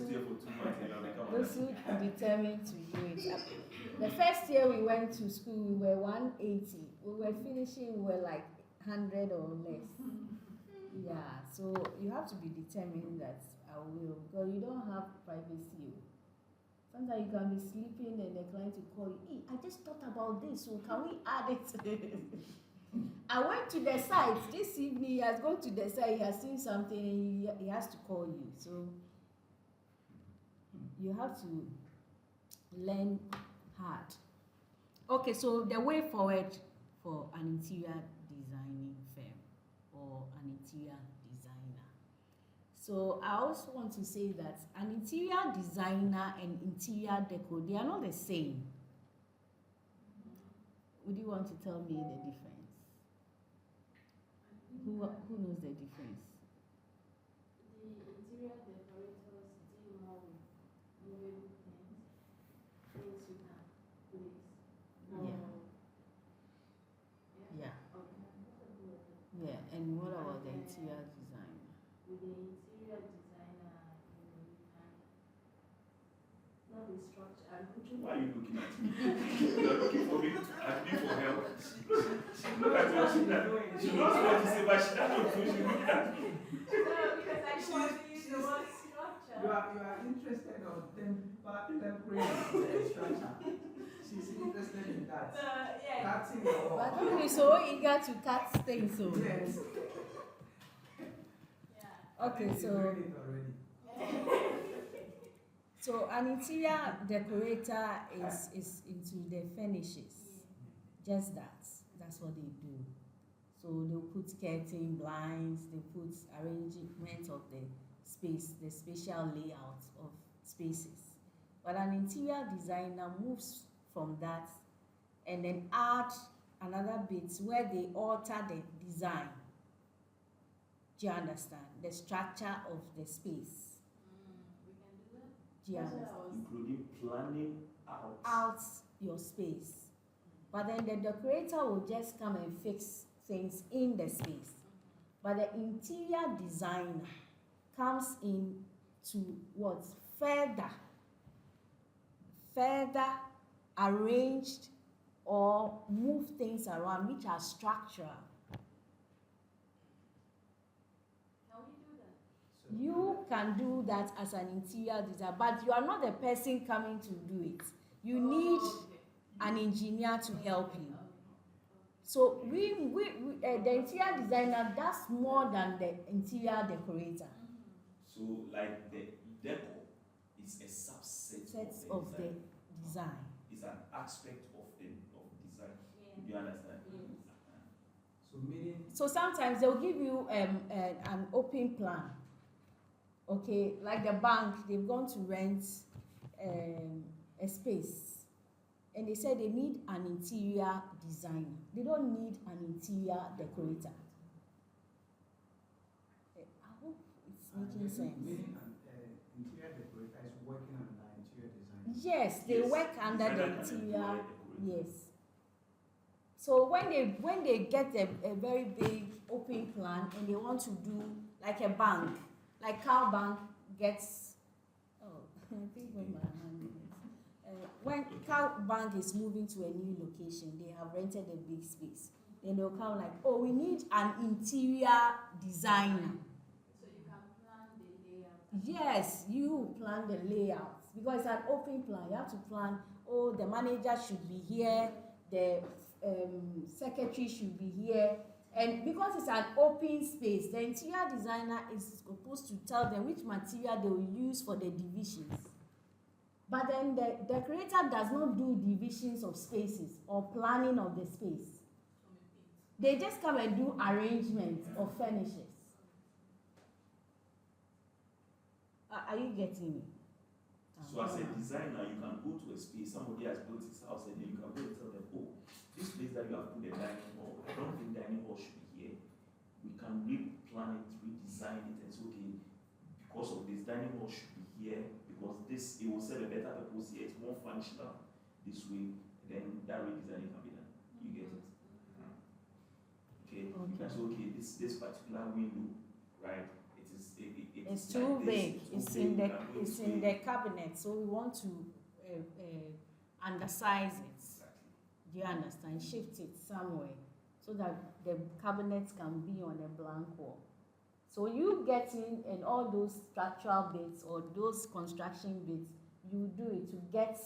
who determined to do it. The first year we went to school, we were 180. We were finishing, we were like 100 or less. Yeah, so you have to be determined that I will, because you don't have privacy. Sometimes you can be sleeping and the client will call you, hey, I just thought about this, so can we add it? I went to the site this evening, he has gone to the site, he has seen something, and he has to call you. So you have to learn hard. Okay, so the way forward for an interior designing firm or an interior designer. So I also want to say that an interior designer and interior decor, they are not the same. Would you want to tell me the difference? Who knows the difference? The interior decorators deal more with movable things you can place. Yeah. Okay. Yeah, and what about the interior designer? With the interior designer, you can not the structure. Why are you looking at me? You are looking for me to ask me for help. Look at what she does. She knows what to say, but she doesn't know, so she looking at me. No, because I just want to use the word structure. You are interested on temporary structure. She's interested in that. Yeah. Cutting the wall. But don't be so eager to cut things. So. Yes. Yeah. Okay, She's so doing it already. so an interior decorator is into the finishes. Just that. That's what they do. So they'll put curtain, blinds, they put arrangement of the space, the spatial layout of spaces. But an interior designer moves from that and then add another bit where they alter the design. Do you understand? The structure of the space. We can do that. Do you That's what understand? I was Including planning out. Out your space. But then the decorator will just come and fix things in the space. But the interior designer comes in to what? Further arranged or move things around which are structural. Can we do that? So You can do that as an interior designer, but you are not the person coming to do it. You need an engineer to help you. So the interior designer does more than the interior decorator. So, like the decor is a subset Sets of of the the design. design. It's an aspect of design. Yeah. Do you understand? So meaning So sometimes they'll give you an open plan. Okay, like the bank, they've gone to rent a space, and they said they need an interior designer. They don't need an interior decorator. I hope it's making sense. meaning an interior decorator is working under interior design. Yes, they Yes, work under the designer can interior. employ decorator. Yes. So when they get a very big open plan and they want to do like a bank, like Cal Bank gets, I think when my hand is, when Cal Bank is moving to a new location, they have rented a big space. Then they'll come like, oh, we need an interior designer. So you can plan the layout. Yes, you plan the layout because it's an open plan. You have to plan, oh, the manager should be here, the secretary should be here. And because it's an open space, the interior designer is supposed to tell them which material they will use for the divisions. But then the decorator does not do divisions of spaces or planning of the space. They just come and do arrangement of furnishes. Are you getting me? So as a designer, you can go to a space, somebody has built his house, and then you can go and tell them, oh, this place that you have put a dining hall, I don't think dining hall should be here. We can replan it, redesign it, and say, okay, because of this, dining hall should be here, because this, it will serve a better purpose here, it's more functional this way, then that redesigning can be done. You get it? Okay, you can say, okay, this particular window, right? It's too like big. this, too big, It's in the cabinet, so we want to undersize it. Exactly. Do you understand? Shift it somewhere so that the cabinet can be on a blank wall. So you get in and all those structural bits or those construction bits, you do it to get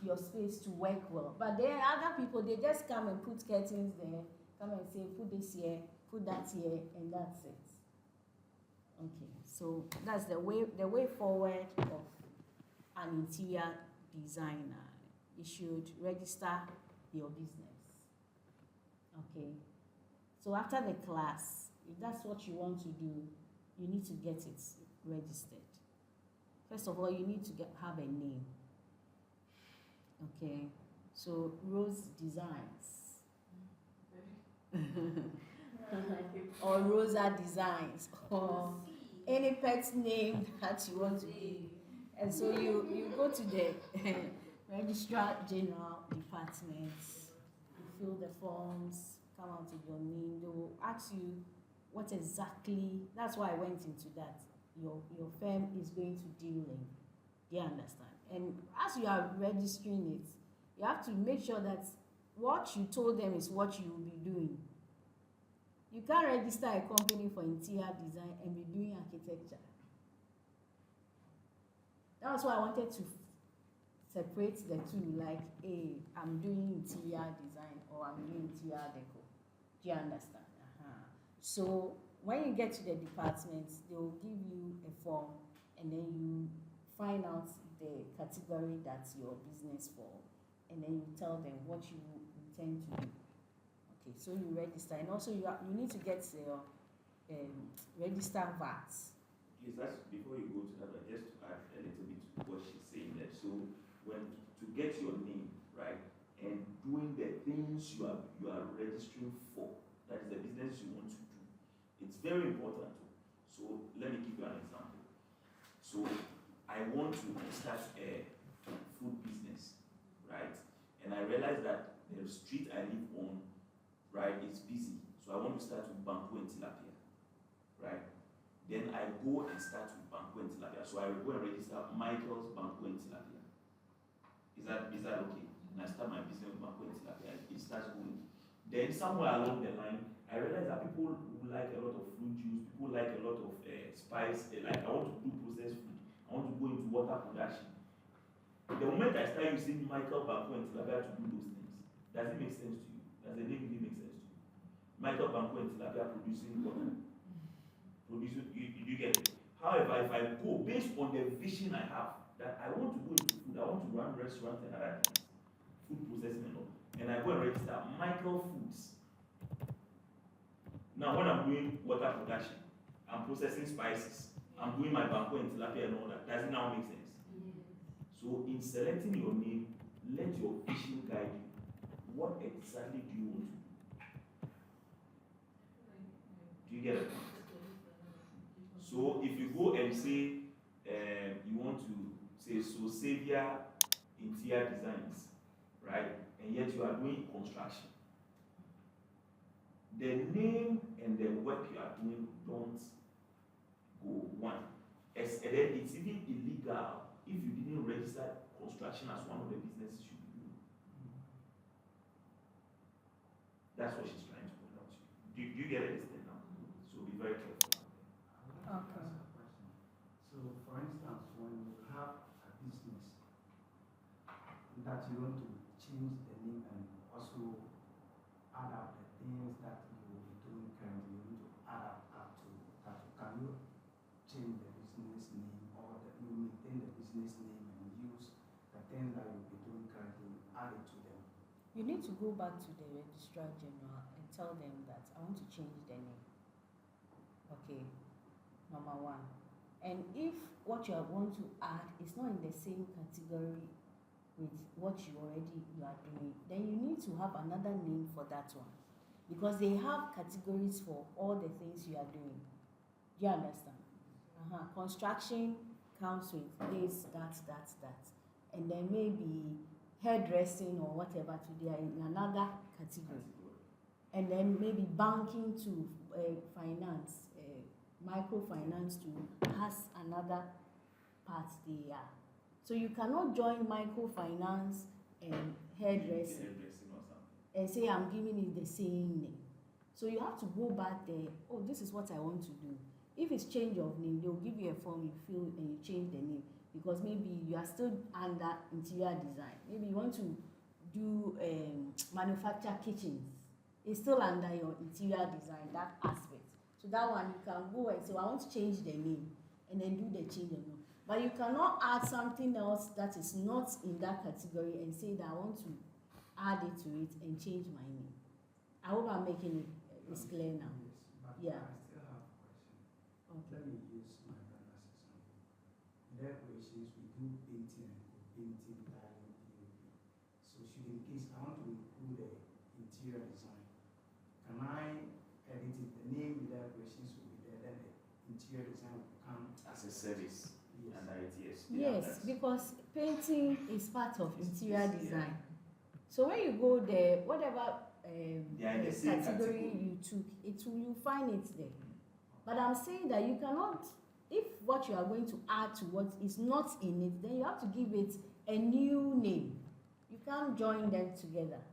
your space to work well. But there are other people, they just come and put curtains there, come and say, put this here, put that here, and that's it. Okay, so that's the way forward of an interior designer. You should register your business. Okay, so after the class, if that's what you want to do, you need to get it registered. First of all, you need to have a name. Okay, so Rose Designs or Rosa Designs or any pet name that you want to give. And so you go to the Registrar General Department, you fill the forms, come out with your name. They will ask you what exactly, that's why I went into that, your firm is going to deal in. Do you understand? And as you are registering it, you have to make sure that what you told them is what you will be doing. You can't register a company for interior design and be doing architecture. That's why I wanted to separate the two, like, hey, I'm doing interior design or I'm doing interior deco. Do you understand? So when you get to the department, they will give you a form and then you find out the category that's your business for, and then you tell them what you intend to do. Okay, so you register, and also you need to get your register VAT. Please, that's before you go to that, just to add a little bit to what she's saying there. So when to get your name right and doing the things you are registering for, that is the business you want to do, it's very important. So let me give you an example. So I want to start a food business, right? And I realize that the street I live on, right, is busy. So I want to start with Banku and Tilapia, right? Then I go and start with Banku and Tilapia. So I will go and register Michael's Banku and Tilapia. Is that okay? And I start my business with Banku and Tilapia. It starts going. Then somewhere along the line, I realize that people who like a lot of fruit juice, people like a lot of spice, like I want to do processed food. I want to go into water production. The moment I start using Michael Banku and Tilapia to do those things, does it make sense to you? Does the name really make sense to you? Michael Banku and Tilapia producing water. You get it? However, if I go based on the vision I have, that I want to go into food, I want to run restaurants and other things, food processing and all, and I go and register Michael Foods. Now, when I'm doing water production, I'm processing spices, I'm doing my Banku and Tilapia and all that, does it now make sense? Yes. So in selecting your name, let your vision guide you. What exactly do you want to do? Do you get it? So if you go and say you want to say so Savior Interior Designs, right? And yet you are doing construction. The name and the work you are doing don't go one. And then it's even illegal if you didn't register construction as one of the businesses you should be doing. That's what she's trying to point out to you. Do you get it now? So be very careful. I would like to ask a question. So, for instance, when you have a business that you want to change the name and also add up the things that you will be doing currently, you need to add up to that. Can you change the business name, or you maintain the business name and use the things that you'll be doing currently, add it to them? You need to go back to the Registrar General and tell them that I want to change the name. Okay, number one. And if what you are going to add is not in the same category with what you are doing, then you need to have another name for that one, because they have categories for all the things you are doing. Do you understand? Construction comes with this, that, and then maybe hairdressing or whatever they are in another category. And then maybe banking to finance, microfinance to has another part they are. So you cannot join microfinance and hairdressing and say I'm giving it the same name. So you have to go back there. Oh, this is what I want to do. If it's change of name, they'll give you a form, you fill and you change the name, because maybe you are still under interior design. Maybe you want to do manufacture kitchens. It's still under your interior design, that aspect. So that one you can go and say, well, I want to change the name, and then do the change of name. But you cannot add something else that is not in that category and say that I want to add it to it and change my name. I hope I'm making it it's clear now. Yes, but Yeah. I still have a question. Okay. Let me use my brand as example. In the operations, we do painting and co-painting, tiling, POP. So should in case I want to include the interior design, can I edit it? The name in the operations will be there, then the interior design will come as a service. Yes. And ITS. Yes, because painting is part of interior design. So when you go there, whatever They are in the same category category. you took, you find it there. But I'm saying that you cannot, if what you are going to add to what is not in it, then you have to give it a new name. You can't join them together.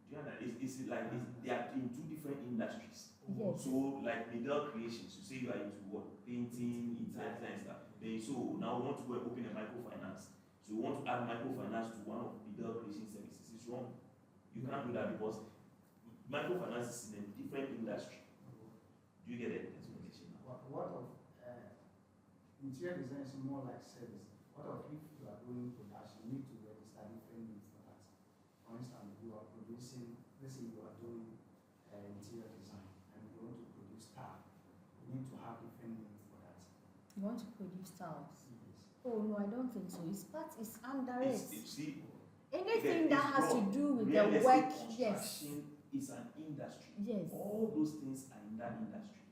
Do you understand? It's like they are in two different industries. Yes. So like Middle Creations, you say you are into what? Painting, interior design stuff. Then so now we want to go and open a microfinance. So you want to add microfinance to one of Middle Creation services. It's wrong. You can't do that because microfinance is in a different industry. Do you get the explanation now? What of interior design is more like service? What of if you are doing production, you need to register different names for that? For instance, you are producing, let's say you are doing interior design and you want to produce tile, you need to have different names for that. You want to produce tiles? Yes. Oh no, I don't think so. It's under it. See, Anything that has to do with real the estate work, yes. construction is an industry. Yes. All those things are in that industry.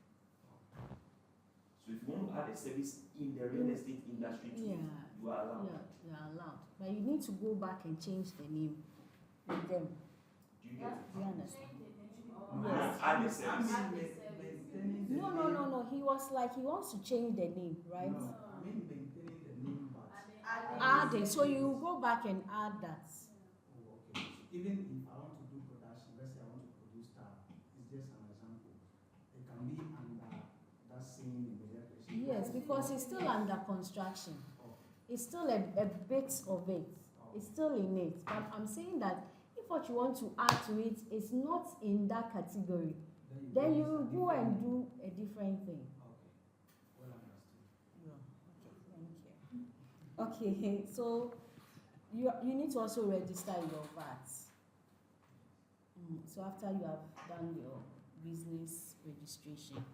So if you want to add a service in the real estate industry too, Yeah. you are allowed. Yeah, you are allowed. But you need to go back and change the name with them. Do you get it? Do you understand? Change the name Yes. or Add a service. add the service. Maintaining the No. He was like, he wants to change the name, right? No, I mean maintaining the name, but Add it. So you go back and add that. oh, okay. So even if I want to do production, let's say I want to produce tile, it's just an example. It can be under that same immediate person. Yes, because it's still under construction. Okay. It's still a bit of it. It's still in it. But I'm saying that if what you want to add to it is not in that category, then you go and do a different thing. Okay. Well understood. Yeah. Okay, thank you. Okay, so you need to also register your VAT. So after you have done your business registration,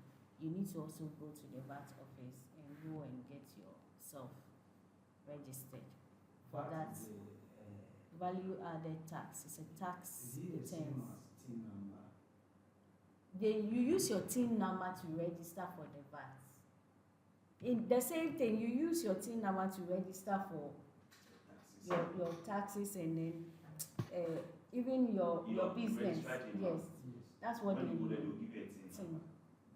you need to also go to the VAT office and go and get yourself registered. For that, Is value added tax. It's a tax it the same return. as TIN number? You use your TIN number to register for the VAT. In the same thing, you use your TIN number to register for your taxes and then even your business. registered in Yes, Yes. that's what When they you go there, do. they'll give you a tin Tin. number.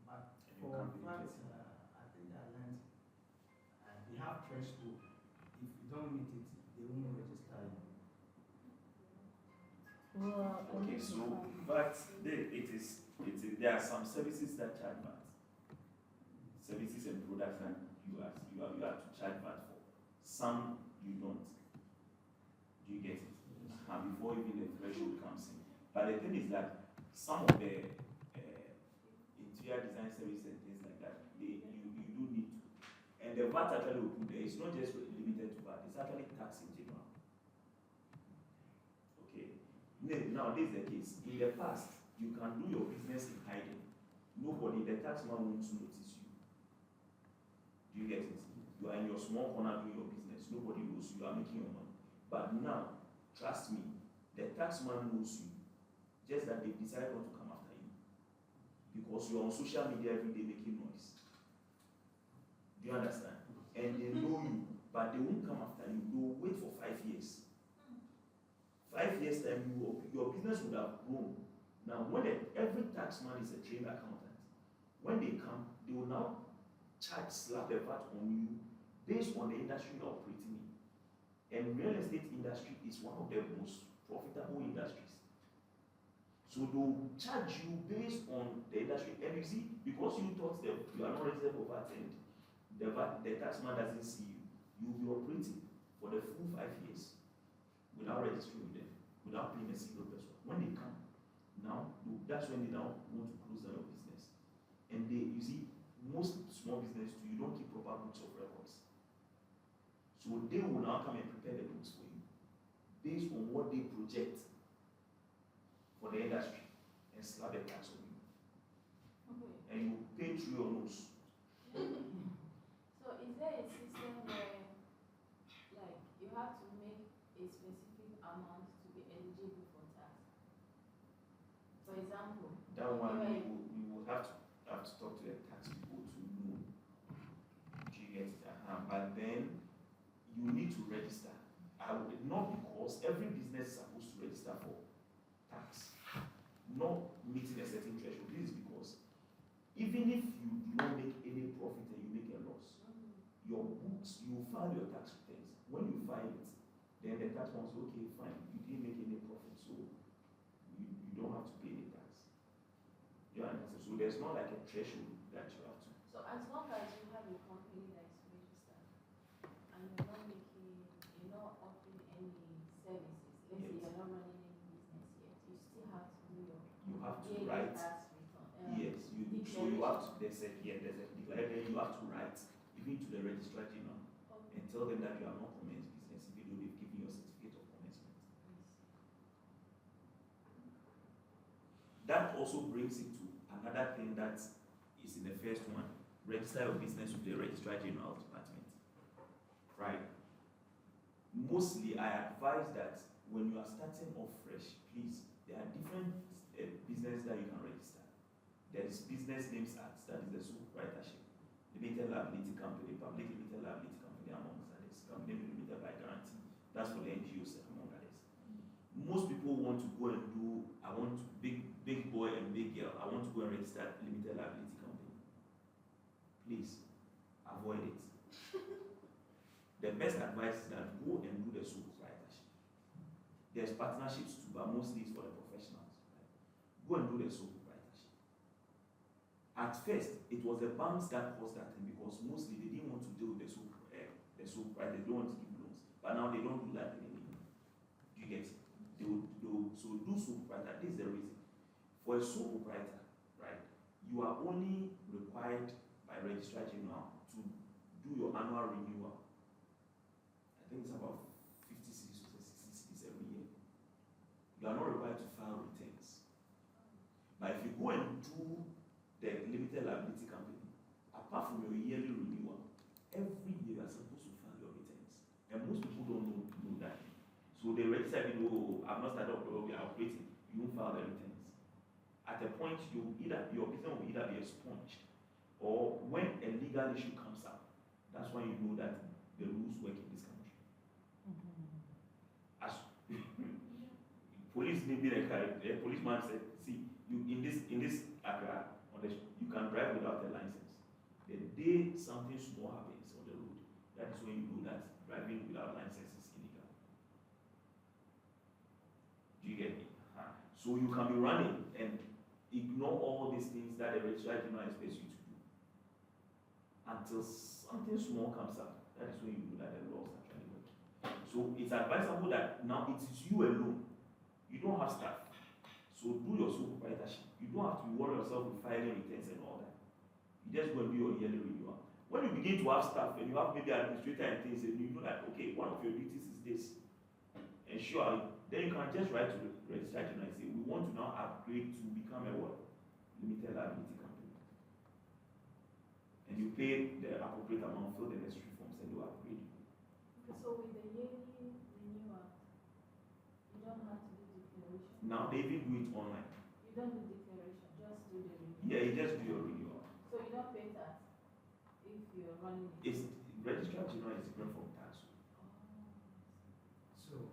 But And you for can't VAT, manipulate it. I think I learned they have threshold. If you don't meet it, they won't register you. Well, I Okay, need to so find- VAT, there are some services that charge VAT. Services and products that you have to charge VAT for. Some you don't. Do you get it? Before even the threshold comes in. But the thing is that some of the interior design services and things like that, you do need to. And the VAT actually will put there. It's not just limited to VAT. It's actually tax in general. Okay. Now this is the case. In the past, you can do your business in hiding. Nobody, the tax man won't notice you. Do Do you get it? You are in your small corner doing your business. Nobody knows you are making your money. But now, trust me, the taxman knows you. Just that they decided not to come after you. Because you're on social media every day making noise. Do you understand? And they know you, but they won't come after you. They will wait for 5 years. 5 years time, your business would have grown. Now, when every taxman is a trained accountant, when they come, they will now slap a VAT on you based on the industry you're operating in. And real estate industry is one of the most profitable industries. So they'll charge you based on the industry. And you see, because you thought that you are not registered for VAT and the taxman doesn't see you, you'll be operating for the full 5 years without registering with them, without paying a single person. When they come, now, that's when they now want to close down your business. And you see, most small business too, you don't keep proper books of records. So they will now come and prepare the books for you based on what they project for the industry and slap a tax on you. Okay. And you pay through your nose. So is there a system where, like, you have to make a specific amount to be eligible for tax? For example, That one you we will have to talk to the tax people to know. Do you get it? But then you need to register. Not because every business is supposed to register for tax, not meeting a certain threshold. This is because even if you do not make any profit and you make a loss, your books, you file your tax returns. When you file it, then the tax one says, okay, fine, you didn't make any profit, so you don't have to pay any tax. You understand? So there's not like a threshold that you have to. So as long as you have a company that is registered and you're not offering any services, let's say you're not running any business yet, you still have to do your You have to yearly write. tax return. Yes, so you have to. There's a declaration. You have to write even to the registrar general and tell them that you have not commenced business, even though they've given you a certificate of commencement. That also brings it to another thing that is in the first one: register your business with the registrar general department. Right. Mostly, I advise that when you are starting off fresh, please, there are different businesses that you can register. There is Business Names Act, that is the sole proprietorship. Limited liability company, public limited liability company, among others. Company limited by guarantee. That's for the NGOs, among others. Most people want to go and do, I want to, big boy and big girl, I want to go and register limited liability company. Please, avoid it. The best advice is that go and do the sole proprietorship. There's partnerships too, but mostly it's for the professionals. Right? Go and do the sole proprietorship. At first, it was the banks that caused that thing because mostly they didn't want to deal with the sole proprietor. They don't want to give loans. But now they don't do that anymore. Do you get it? So do sole proprietor. This is the reason. For a sole proprietor, right, you are only required by registrar general to do your annual renewal. I think it's about 56 or 60 cities every year. You are not required to file returns. But if you go and do the limited liability company, apart from your yearly renewal, every year you are supposed to file your returns. And most people don't know that. So they register, I've not started operating, you won't file the returns. At a point, your business will either be expunged, or when a legal issue comes up, that's when you know that the rules work in this country. As police maybe the policeman said, see, you in this Accra, you can drive without a license. The day something small happens on the road, that is when you know that driving without license is illegal. Do you get me? So you can be running and ignore all these things that the registrar general expects you to do until something small comes up. That is when you know that the laws are actually working. So it's advisable that now it is you alone. You don't have staff. So do your sole proprietorship. You don't have to worry yourself with filing returns and all that. You just go and do your yearly renewal. When you begin to have staff and you have maybe administrator and things, and you know that, okay, one of your duties is this. And sure, then you can just write to the registrar general and say, we want to now upgrade to become a what? Limited liability company. And and you pay the appropriate amount, fill the necessary forms, and they will upgrade you. Okay, so with the yearly renewal, you don't have to do declaration. Now they even do it online. You don't do declaration, just do the renewal. Yeah, you just do your renewal. So you don't pay tax if you're running it. It's registrar general is different from tax. So,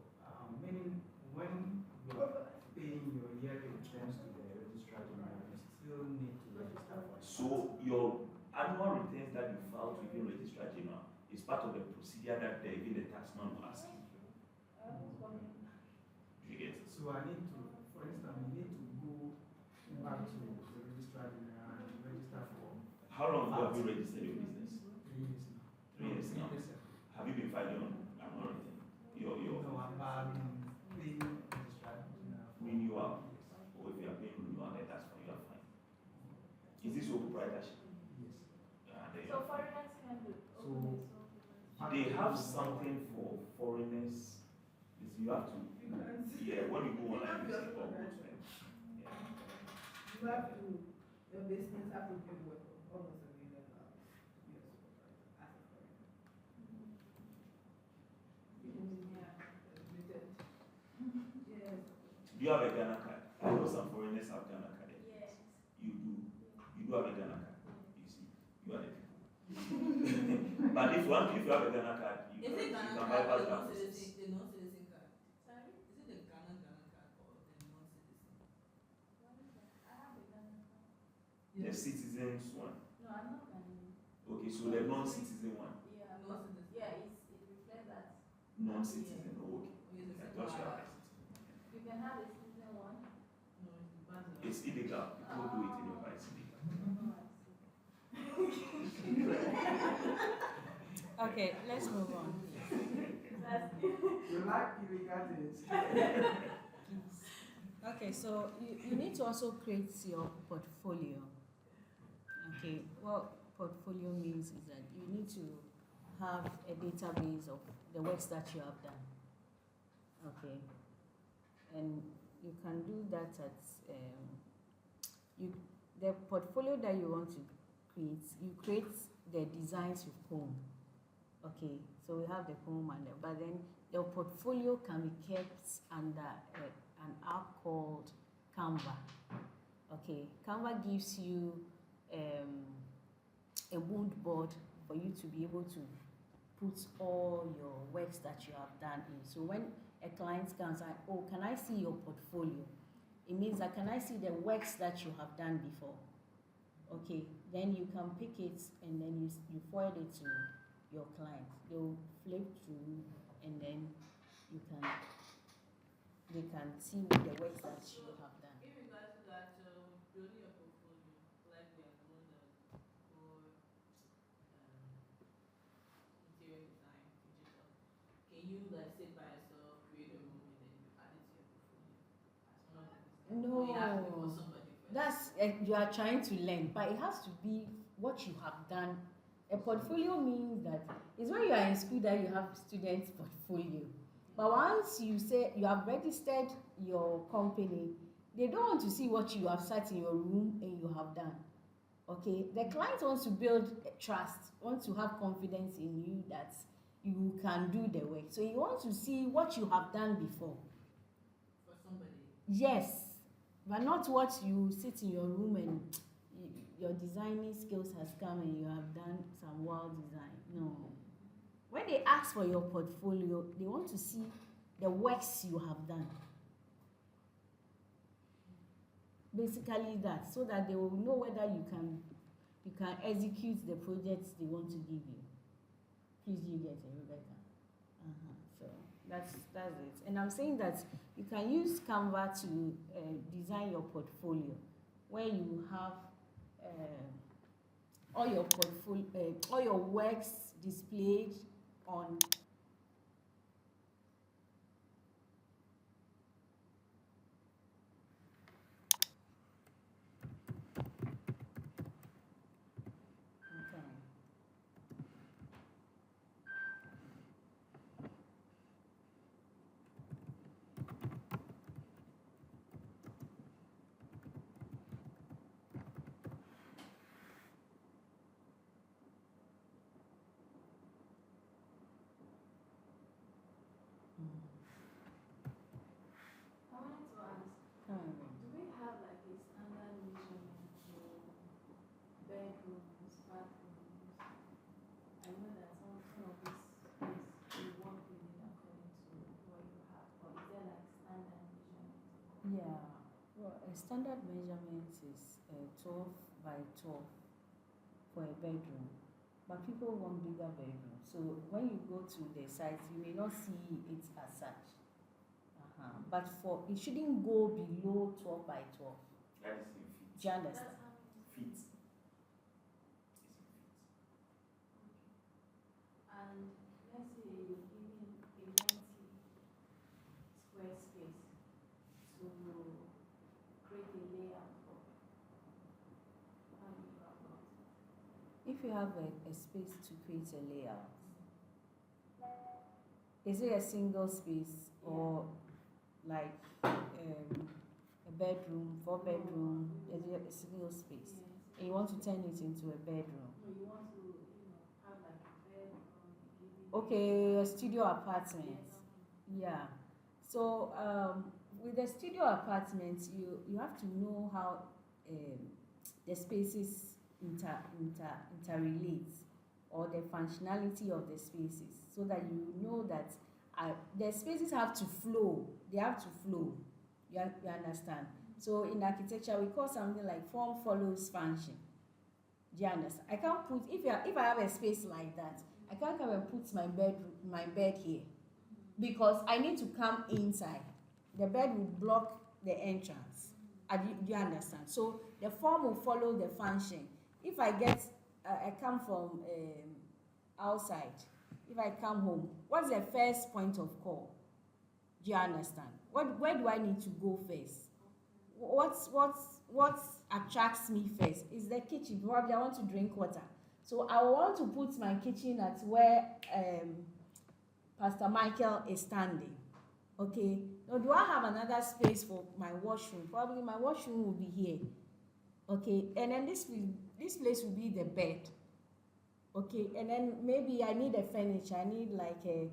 meaning when you are paying your yearly returns to the registrar general, you still need to register for it. So your annual returns that you file to even registrar general is part of the procedure that even the taxman will ask you. You get it? So I need to, for instance, you need to go back to the registrar general and register for How long have you registered your business? 3 years now. 3 years now. 3 years ago. Have you been filing on annual return? Your No, I've been paying registrar general for renewal. Yes. Or if you are paying renewal, then that's fine. You are fine. Is this your proprietorship? Yes. Then you So are fine. foreigners can do. So- They have something for foreigners. Is you have to. You can't. Yeah, when you go online, you see all those things. Yeah. You have to, your business have to be worth almost $1 million to be a supervisor as a foreigner. Limited. Yes. Do you have a Ghana card? I know some foreigners have Ghana card. Yes. You do. You do have a Ghana card. You see, you are the people. But if you have a Ghana card, you Is it can Ghana bypass card or that the process. non-citizen card? Sorry? Is it the Ghana card or the non-citizen? What is that? I have a Ghana card. The citizens one. No, I'm not Ghanaian. Okay, so the non-citizen one. Yeah, Non-citizen. yeah, it reflects that. Non-citizen. Oh, okay. Or is it I the thought you card? had a citizen. You can have a citizen one. No, it's the band. It's illegal. People do it in your it's illegal. Okay, let's move on. You like illegal things? Okay, so you need to also create your portfolio. Okay, what portfolio means is that you need to have a database of the works that you have done. Okay, and you can do that at the portfolio that you want to create. You create the designs with home. Okay, so we have the home and but then the portfolio can be kept under an app called Canva. Okay, Canva gives you a mood board for you to be able to put all your works that you have done in. So when a client comes and, oh, can I see your portfolio? It means that can I see the works that you have done before? Okay, then you can pick it and then you forward it to your client. They'll flip through and then they can see the works that you have done. In regards to that, building your portfolio, like we are doing for interior design, digital, can you like sit by yourself, create a room, and then you add it to your portfolio? As one of the things. No. Or you have to wait for somebody first. That's you are trying to learn, but it has to be what you have done. A portfolio means that it's when you are in school that you have students' portfolio. But once you say you have registered your company, they don't want to see what you have sat in your room and you have done. Okay, the client wants to build trust, wants to have confidence in you that you can do the work. So he wants to see what you have done before. For somebody. Yes, but not what you sit in your room and your designing skills has come and you have done some wild design. No. When they ask for your portfolio, they want to see the works you have done. Basically that, so that they will know whether you can execute the projects they want to give you. Please, you get it, Rebecca. So that's it. And I'm saying that you can use Canva to design your portfolio, where you have all your portfolio, all your works displayed on bedrooms, bathrooms. I know that some of this space you work with it according to what you have, or is there like standard measurement? Yeah, well, a standard measurement is 12 by 12 for a bedroom, but people want bigger bedrooms. So when you go to the site, you may not see it as such. But for it shouldn't go below 12 by 12. That is in feet. Do you understand? That's how many Feet. square? It's in feet. And let's say you're giving a 90 square space to create a layout for. How do you go about it? If you have a space to create a layout, is it a single space or like a bedroom, 4 bedroom, is it a single space? Yes. And you want to turn it into a bedroom? No, you want to, have like a bed Okay, a studio apartment. Yes. Yeah. So with the studio apartment, you have to know how the spaces interrelate, or the functionality of the spaces, so that you know that the spaces have to flow. They have to flow. You understand? So in architecture, we call something like form follows function. Do you understand? I can't put, if I have a space like that, I can't come and put my bed here, because I need to come inside. The bed will block the entrance. Do you understand? So the form will follow the function. If I come from outside, if I come home, what's the first point of call? Do you understand? Where do I need to go first? What attracts me first is the kitchen. Probably I want to drink water, so I want to put my kitchen at where Pastor Michael is standing. Okay. Now, do I have another space for my washroom? Probably my washroom will be here. Okay. And then this place will be the bed. Okay. And then maybe I need a furniture. I need like a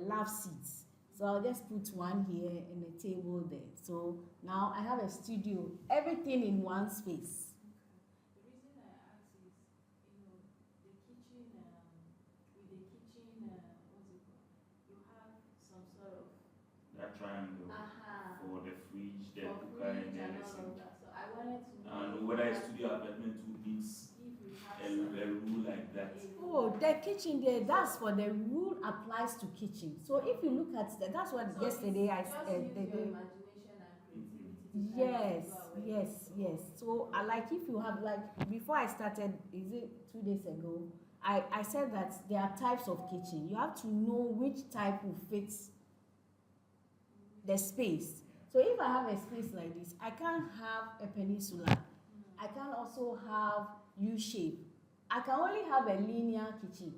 love seats. So I'll just put one here and a table there. So now I have a studio, everything in one space. The reason I ask is, the kitchen, with the kitchen, what's it called? You have some sort of That triangle for the fridge, the for cooker, and fridge then and the all sink. of that. So I wanted to know And whether a studio apartment too needs if you have a rule like that. Oh, the kitchen there, that's for the rule applies to kitchen. So if you look at that, that's what So yesterday I just said. use your imagination and creativity to Yes, kind of go away. yes. So I like, if you have, like, before I started, is it 2 days ago, I said that there are types of kitchen. You have to know which type will fit the space. So if I have a space like this, I can't have a peninsula. I can also have U shape. I can only have a linear kitchen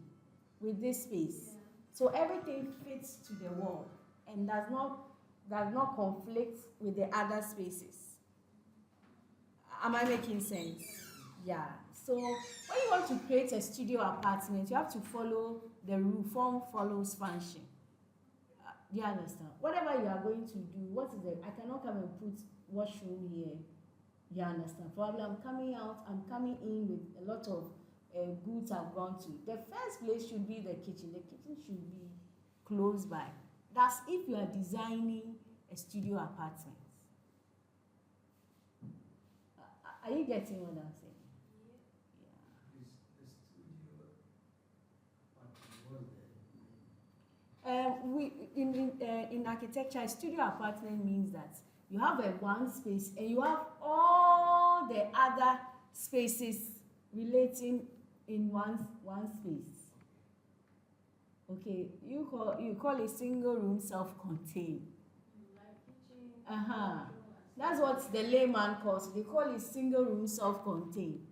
with this space. Yeah. So everything fits to the wall and does not conflict with the other spaces. Am I making sense? Yeah. So when you want to create a studio apartment, you have to follow the rule, form follows function. Do you understand? Whatever you are going to do, I cannot come and put washroom here. You understand? Probably I'm coming out, I'm coming in with a lot of goods I've gone to. The first place should be the kitchen. The kitchen should be close by. That's if you are designing a studio apartment. Are you getting what I'm saying? In architecture, a studio apartment means that you have a one space and you have all the other spaces relating in one space. Okay, you call a single room self-contained. Like kitchen, That's what the layman calls it. They call it single room self-contained.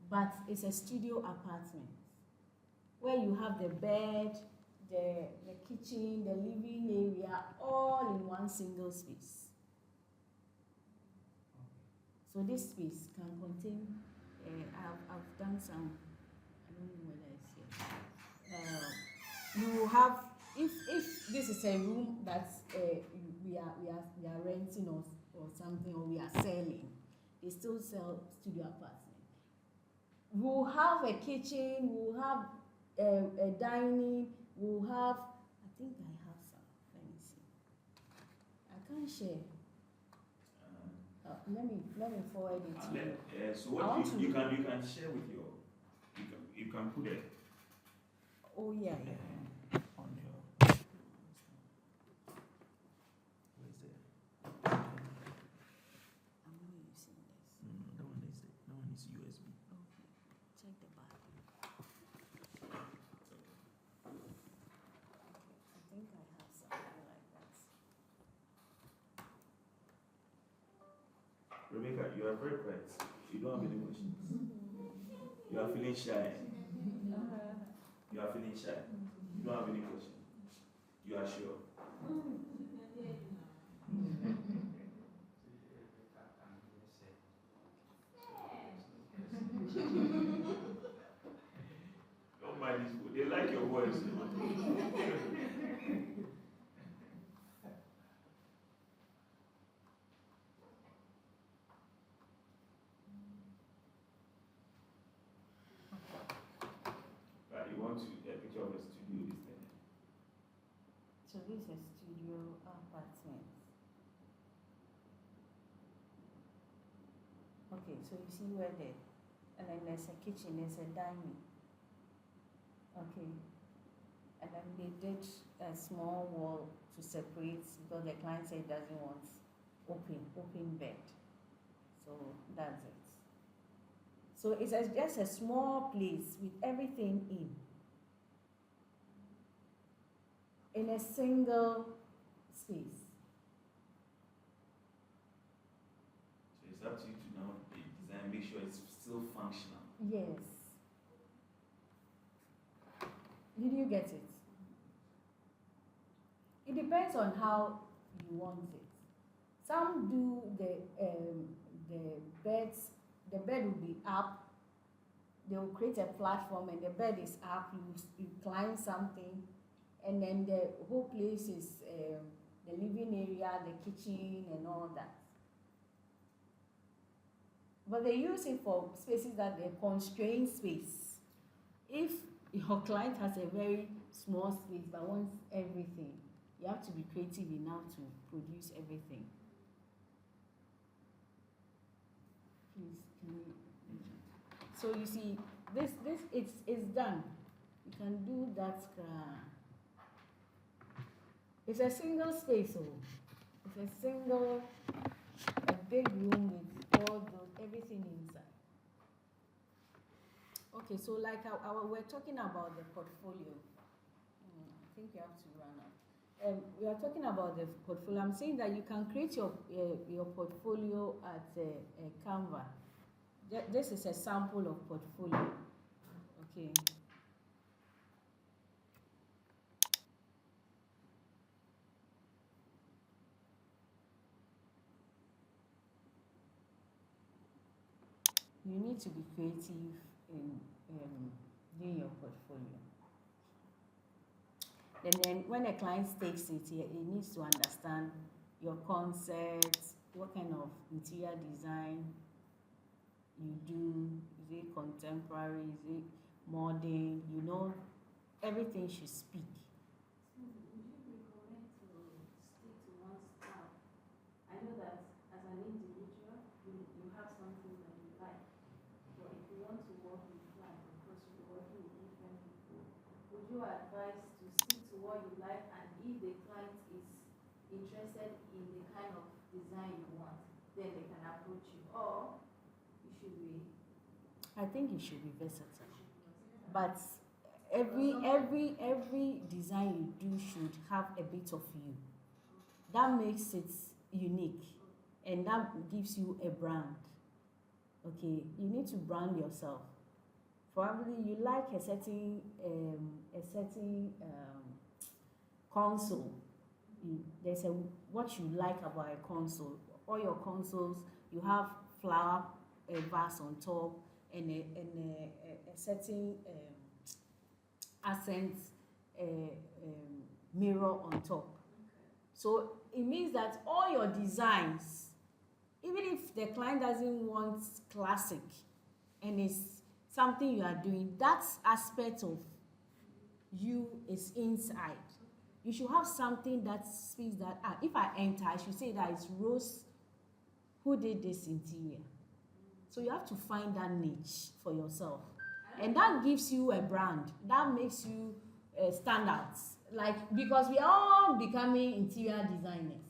But it's a studio apartment where you have the bed, the kitchen, the living area, all in one single space. So this space can contain, I've done some, I don't know whether it's here. You have, if this is a room that we are renting or something, or we are selling, they still sell studio apartment. we'll have a kitchen, we'll have a dining, we'll have, I think I have some, let me see. I can't share. Let me forward it to you. So I what want you to- can share with your, you can put it Oh yeah. on your, where's it? I'm not using this. That one is USB. Okay. Check the back. I think I have something like that. Rebecca, you are very quiet. You don't have any questions. You are feeling shy. You are feeling shy. You don't have any questions. You are sure. Don't mind this food. They like your voice. Right, you want to a picture of a studio this thing. So this is studio apartment. Okay, so you see where the, and then there's a kitchen, there's a dining. Okay, and then they did a small wall to separate because the client said doesn't want open bed. So that's it. So it's just a small place with everything in a single space. So it's up to you to now design, make sure it's still functional. Yes. Did you get it? It depends on how you want it. Some do the beds. The bed will be up. They will create a platform, and the bed is up. You climb something, and then the whole place is the living area, the kitchen, and all that. But they use it for spaces that they constrain space. If your client has a very small space but wants everything, you have to be creative enough to produce everything. Please, can you? So you see, this it's done. You can do that. It's a single space, oh. It's a big room with all those everything inside. Okay, so like we're talking about the portfolio. I think you have to run out. We are talking about the portfolio. I'm saying that you can create your portfolio at Canva. This is a sample of portfolio. Okay. You need to be creative in doing your portfolio. And then when a client takes it, he needs to understand your concepts, what kind of interior design you do. Is it contemporary? Is it modern? You know, everything should speak. So would you recommend to stick to one style? I know that as an individual, you have something that you like. But if you want to work with clients, of course you'll be working with different people. Would you advise to stick to what you like, and if the client is interested in the kind of design you want, then they can approach you, or you should be? I think it should be versatile. But every design you do should have a bit of you. That makes it unique, and that gives you a brand. Okay, you need to brand yourself. Probably you like a certain console. There's what you like about a console. All your consoles, you have flower vase on top and a certain accent mirror on top. So it means that all your designs, even if the client doesn't want classic and is something you are doing, that aspect of you is inside. You should have something that speaks that, if I enter, I should say that it's Rose who did this interior. So you have to find that niche for yourself. And that gives you a brand. That makes you stand out. Like, because we are all becoming interior designers.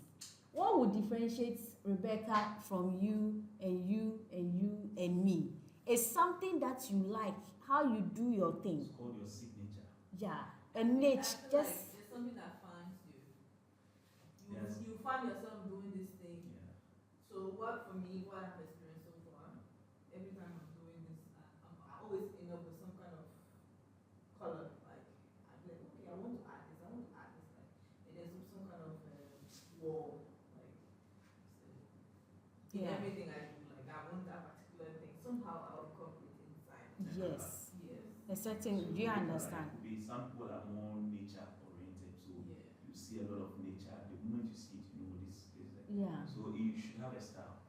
What would differentiate Rebecca from you and you and you and me? It's something that you like, how you do your thing. It's called your signature. Yeah, a niche. I feel Just like there's something that finds you. Yes. You find yourself doing this thing. Yeah. So what for me, what I've experienced so far, every time I'm doing this, I always end up with some kind of color. Like I'm like, okay, I want to add this. I want to add this. Like, and there's some kind of wall. Like in Yeah. everything I do, like I want that particular thing. Somehow I'll incorporate it inside. yes, Yes. a certain. So Do you maybe, understand? could be some people are more nature oriented, so Yeah. you see a lot of nature. The moment you see it, you know this is like. Yeah. So you should have a style.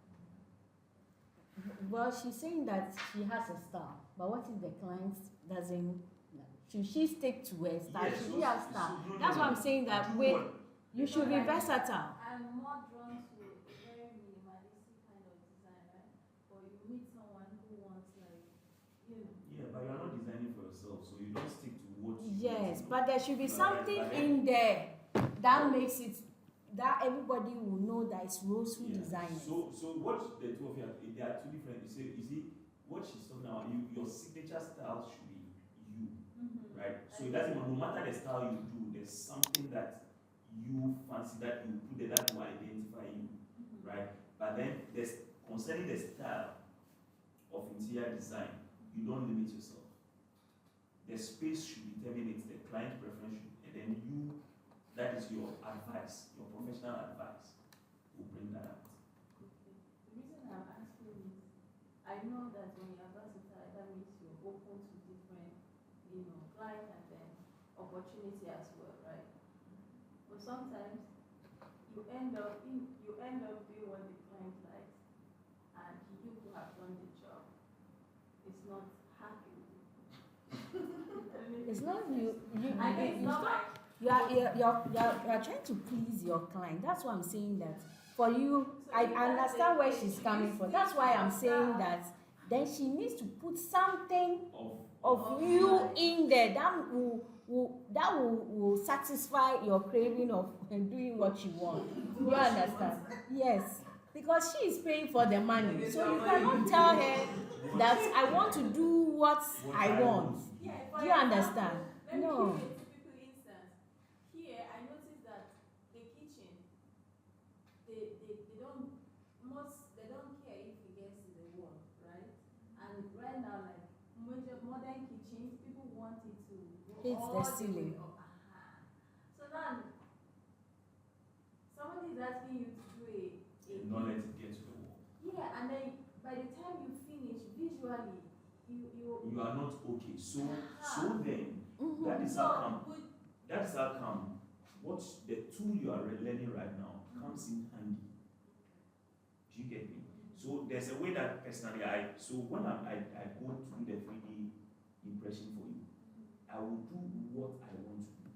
Well, she's saying that she has a style, but what if the client doesn't? Should she stick to her style? Yes, Should so- she have so- style? no, That's no, why I'm no. saying that. Do Wait, what- you should be versatile. I'm more drawn to a very minimalistic kind of design, right? Or you meet someone who wants like, you know. Yeah, but you're not designing for yourself, so you don't stick to what you Yes, want to do. but there should be But something then- in there that makes it that everybody will know that it's Rose who Yeah. designed it. So what the two of you are, there are two different. You see what she's talking about. Your signature style should be you, right? So it doesn't matter. No matter the style you do, there's something that you fancy that you put there that will identify you, right? But then there's concerning the style of interior design, you don't limit yourself. The space should determine it, the client preference should, and then you, that is your advice, your professional advice will bring that out. Okay. The reason I'm asking is, I know that when you're versatile, that means you're open to different, client and then opportunity as well, right? But sometimes you end up doing what the client likes, and you who have done the job is not happy with it. It's not you. I guess it's not like You're trying to please your client. That's why I'm saying that. For you, I understand where she's coming from. That's why I'm saying that. Then she needs to put something of you in there that will satisfy your craving of doing what you want. You understand? Yes, because she is paying for the money, so you cannot tell her that I want to do what I want. Yeah, Do you understand? Let me No. give you a typical instance. Here, I noticed that the kitchen, they don't care if it gets to the wall, right? And right now, like modern kitchens, people want it to go Hit all the way ceiling. up. So now, somebody is asking you to do a Not let it get to the wall. yeah, and then by the time you finish, visually, You are not okay. So then Mhm. that is so how come. would That is how come. What the tool you are learning right now comes in handy. Do you get me? So there's a way that personally when I go to do the 3D impression for you, I will do what I want to do,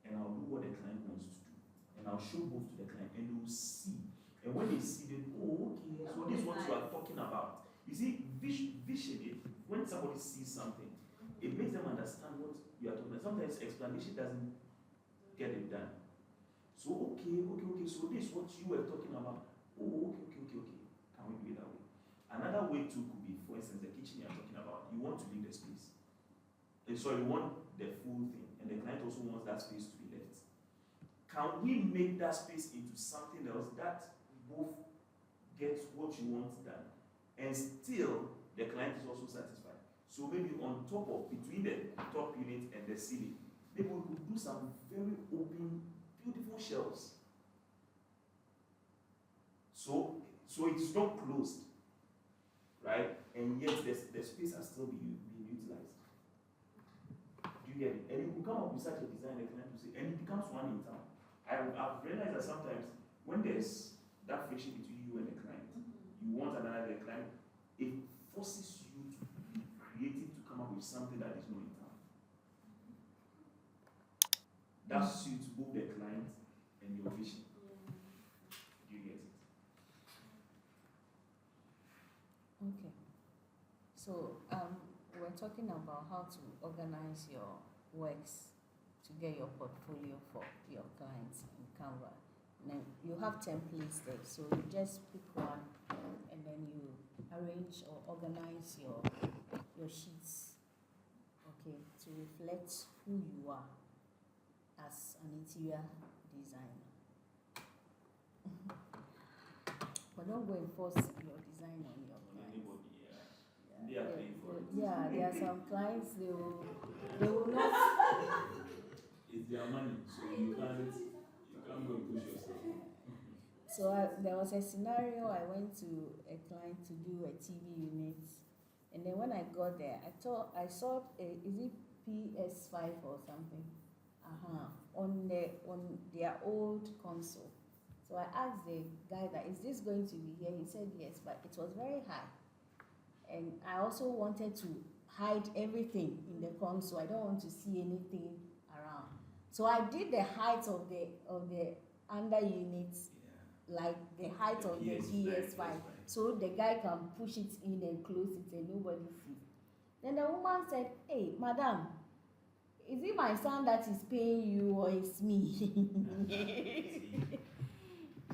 and I'll do what the client wants to do, and I'll show both to the client, and they will see. And when they see, they oh okay, so this is what you are talking about. You see, vision. When somebody sees something, it makes them understand what you are talking about. Sometimes explanation doesn't get it done. So okay. So this is what you were talking about. Oh okay. Can we do it that way? Another way too could be, for instance, the kitchen you are talking about. You want to leave the space. So you want the full thing, and the client also wants that space to be left. Can we make that space into something else that both gets what you want done, and still the client is also satisfied? So maybe on top of, between the top unit and the ceiling, maybe we could do some very open, beautiful shelves. So it's not closed, right? And yet the space has still being utilized. Do you get it? And you could come up with such a design, the client will say, and it becomes one in town. I've realized that sometimes when there's that friction between you and the client, you want another, the client, it forces you to be creative to that suits both the client and your vision. Yeah. You get it? Okay. So we're talking about how to organize your works to get your portfolio for your clients in Canva. Then you have templates there, so you just pick one and then you arrange or organize your sheets, okay, to reflect who you are as an interior designer. But don't go and force your design on your On clients. anybody, yeah. They are paying for it. Yeah, there are some clients they will not. It's their money, so you can't go and push yourself. So there was a scenario. I went to a client to do a TV unit, and then when I got there, I saw is it PS5 or something, on their old console. So I asked the guy that, is this going to be here? He said yes, but it was very high, and I also wanted to hide everything in the console. I don't want to see anything around. So I did the height of the under units, like the height of the PS5, so the guy can push it in and close it and nobody sees. Then the woman said, "Hey, madam, is it my son that is paying you or it's me?"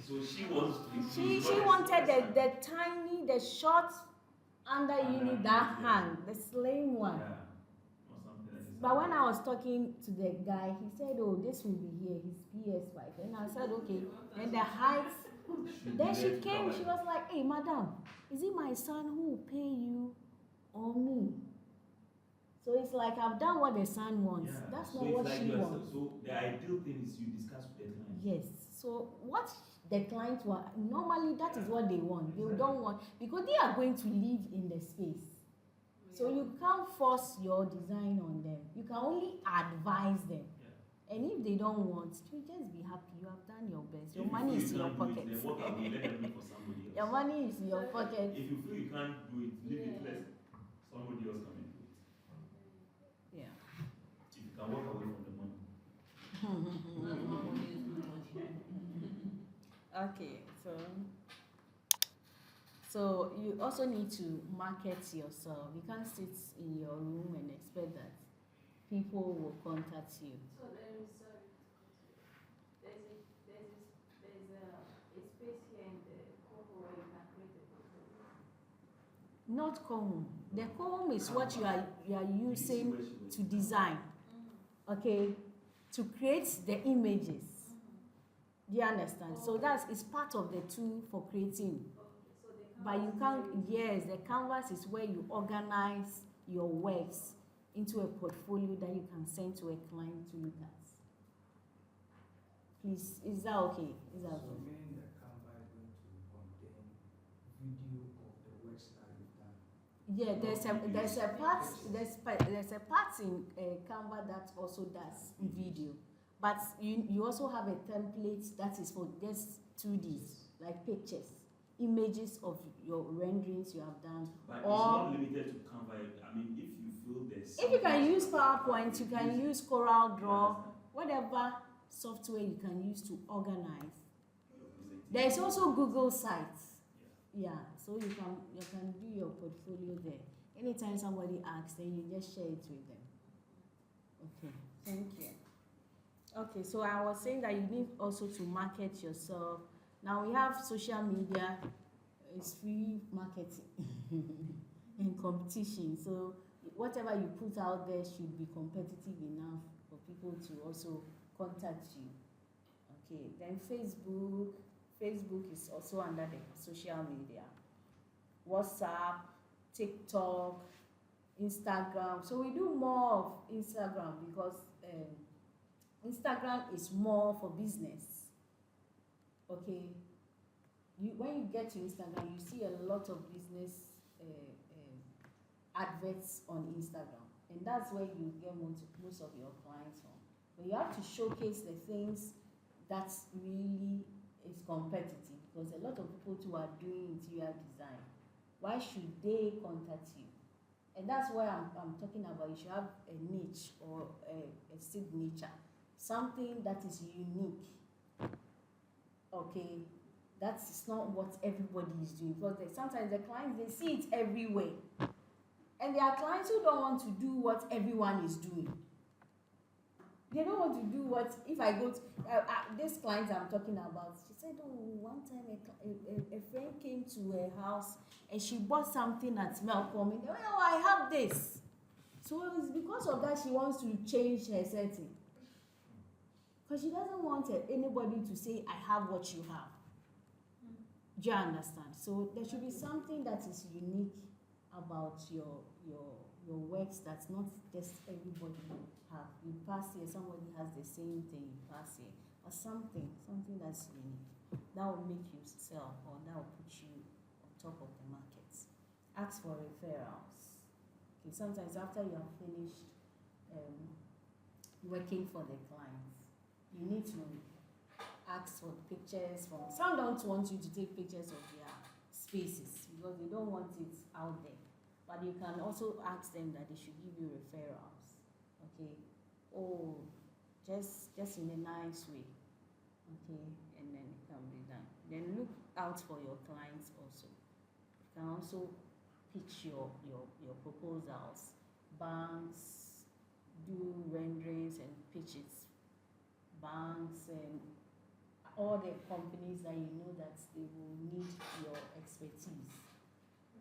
So she wants to. She wanted the short under unit that hang, the slim one. Yeah. Or something like that. But when I was talking to the guy, he said, "Oh, this will be here, his PS5." And I said, "Okay." And the height. Then she came. She was like, "Hey, madam, is it my son who will pay you or me?" So it's like I've done what the son wants. Yeah. That's So not it's what like she wants. So the ideal thing is you discuss with the client. Yes. So what the client want, normally that is what they want. They don't want, because they are going to live in the space. So you can't force your design on them. You can only advise them. Yeah. And if they don't want, you just be happy. You have done your best. Your If you money feel is you in your can't do it, pocket. then what can we let them do for somebody else? Your money is in your pocket. If you feel you can't do it, leave it. Yeah. Let somebody else come and do it. Yeah. If you can walk away from the money. Okay, so you also need to market yourself. You can't sit in your room and expect that people will contact you. So there is there's a space here in the Coho where you can create a portfolio. Not Cohom. The Cohom is what you are You see using where she was. to design, okay, to create the images. Do you understand? So it's part of the tool for creating. So the But you can't, yes, the canvas is where you organize your works into a portfolio that you can send to a client to look at. Please, is that okay? Is that So okay? meaning that Canva is going to contain video of the works that you've done. Yeah, there's a part in Canva that also does video, but you also have a template that is for just 2Ds, like pictures, images of your renderings you have done. But it's Or not limited to Canva. I mean, if you feel there's if you can something- use PowerPoint, you can use Corel You Draw, understand? whatever software you can use to organize. Your presentation. There is also Google Sites. Yeah. Yeah, so you can do your portfolio there. Anytime somebody asks, then you just share it with them. Okay, thank you. Okay, so I was saying that you need also to market yourself. Now we have social media, it's free marketing and competition. So whatever you put out there should be competitive enough for people to also contact you. Okay, then Facebook is also under the social media. WhatsApp, TikTok, Instagram. So we do more of Instagram because Instagram is more for business. Okay, when you get to Instagram, you see a lot of business adverts on Instagram, and that's where you get most of your clients from. But you have to showcase the things that really is competitive, because a lot of people too are doing interior design. Why should they contact you? And that's why I'm talking about you should have a niche or a signature, something that is unique. Okay, that is not what everybody is doing, because sometimes the clients, they see it everywhere, and there are clients who don't want to do what everyone is doing. They don't want to do what, if I go to, this client I'm talking about, she said, oh, one time a friend came to her house and she bought something at Malcolm, and oh, I have this. So it's because of that she wants to change her setting. Because she doesn't want anybody to say, I have what you have. Do you understand? So there should be something that is unique about your works that's not just everybody have. You pass here, somebody has the same thing, you pass here. Or something that's unique. That will make you sell, or that will put you on top of the market. Ask for referrals. Okay, sometimes after you have finished working for the clients, you need to ask for pictures from, some don't want you to take pictures of their spaces because they don't want it out there. But you can also ask them that they should give you referrals. Okay, oh, just in a nice way. Okay, and then it can be done. Then look out for your clients also. You can also pitch your proposals. Banks do renderings and pitches. Banks and all the companies that you know that they will need your expertise.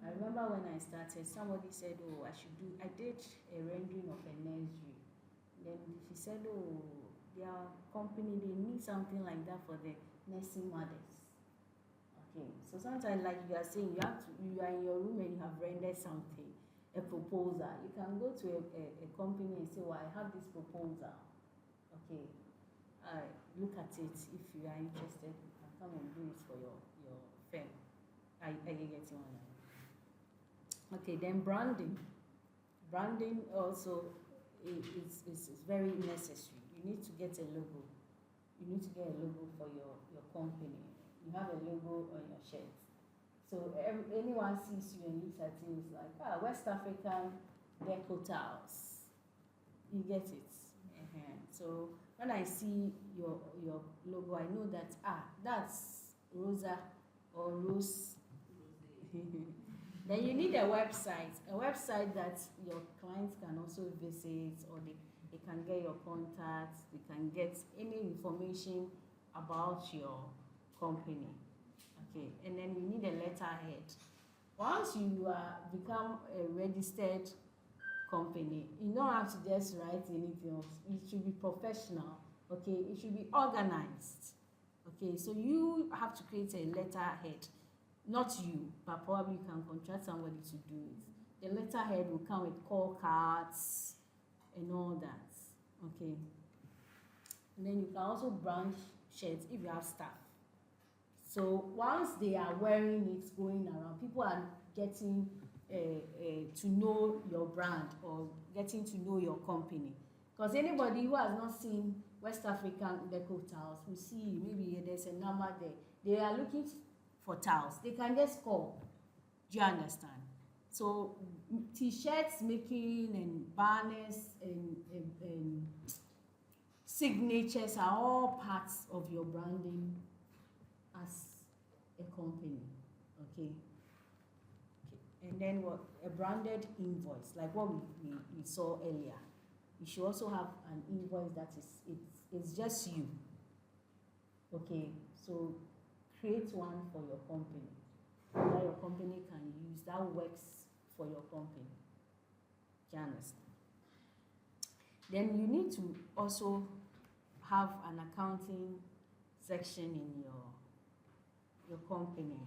I remember when I started, somebody said, oh, I did a rendering of a nursery. Then she said, oh, their company, they need something like that for the nursing mothers. Okay, so sometimes, like you are saying, you are in your room and you have rendered something, a proposal. You can go to a company and say, well, I have this proposal. Okay, look at it. If you are interested, you can come and do it for your firm. Are you getting on that? Okay, then branding. Branding also is very necessary. You need to get a logo. You need to get a logo for your company. You have a logo on your shirt. So anyone sees you and looks at you, it's like, West African Deco Tiles. You get it. So when I see your logo, I know that, that's Rosa or Rose. Then you need a website that your clients can also visit, or they can get your contacts, they can get any information about your company. Okay, and then you need a letterhead. Once you become a registered company, you don't have to just write anything else. It should be professional. Okay, it should be organized. Okay, so you have to create a letterhead. Not you, but probably you can contract somebody to do it. The letterhead will come with call cards and all that. Okay. And then you can also brand shirts if you have staff. So once they are wearing it, going around, people are getting to know your brand or getting to know your company. Because anybody who has not seen West African Deco Tiles will see maybe there's a number there. They are looking for tiles. They can just call. Do you understand? So t-shirts making and banners and signatures are all parts of your branding as a company. Okay. And then what? A branded invoice, like what we saw earlier. You should also have an invoice that it's just you. Okay, so create one for your company that your company can use, that works for your company. Do you understand? Then you need to also have an accounting section in your company.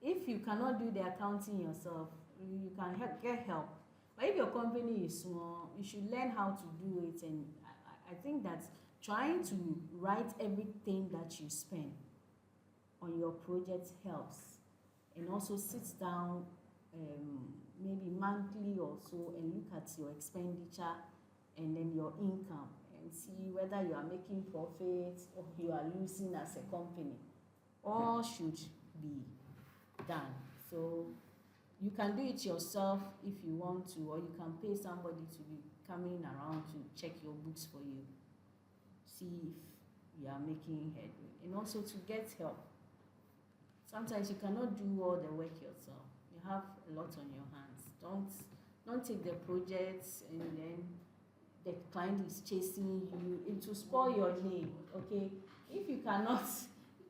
If you cannot do the accounting yourself, you can get help. But if your company is small, you should learn how to do it. And I think that trying to write everything that you spend on your project helps. And also sit down maybe monthly or so and look at your expenditure and then your income and see whether you are making profits or you are losing as a company. All should be done. So you can do it yourself if you want to, or you can pay somebody to be coming around to check your books for you. see if you are making headway, and also to get help. Sometimes you cannot do all the work yourself. You have a lot on your hands. Don't take the projects and then the client is chasing you. It will spoil your name. Okay, if you cannot,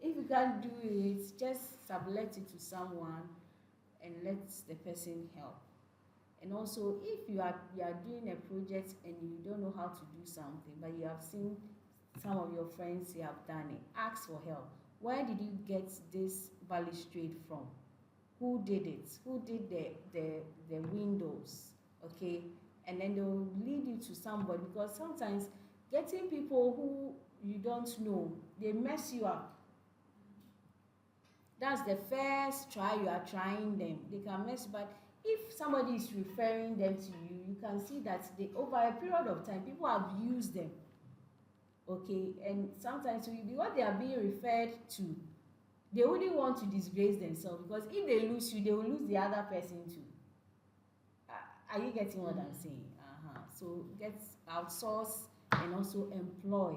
if you can't do it, just sublet it to someone and let the person help. And also, if you are doing a project and you don't know how to do something, but you have seen some of your friends who have done it, ask for help. Where did you get this balustrade from? Who did it? Who did the windows? Okay, and then they will lead you to somebody, because sometimes getting people who you don't know, they mess you up. That's the first try you are trying them. They can mess, but if somebody is referring them to you, you can see that they, over a period of time, people have used them. Okay, and sometimes what they are being referred to, they wouldn't want to disgrace themselves, because if they lose you, they will lose the other person too. Are you getting what I'm saying? So get outsource and also employ.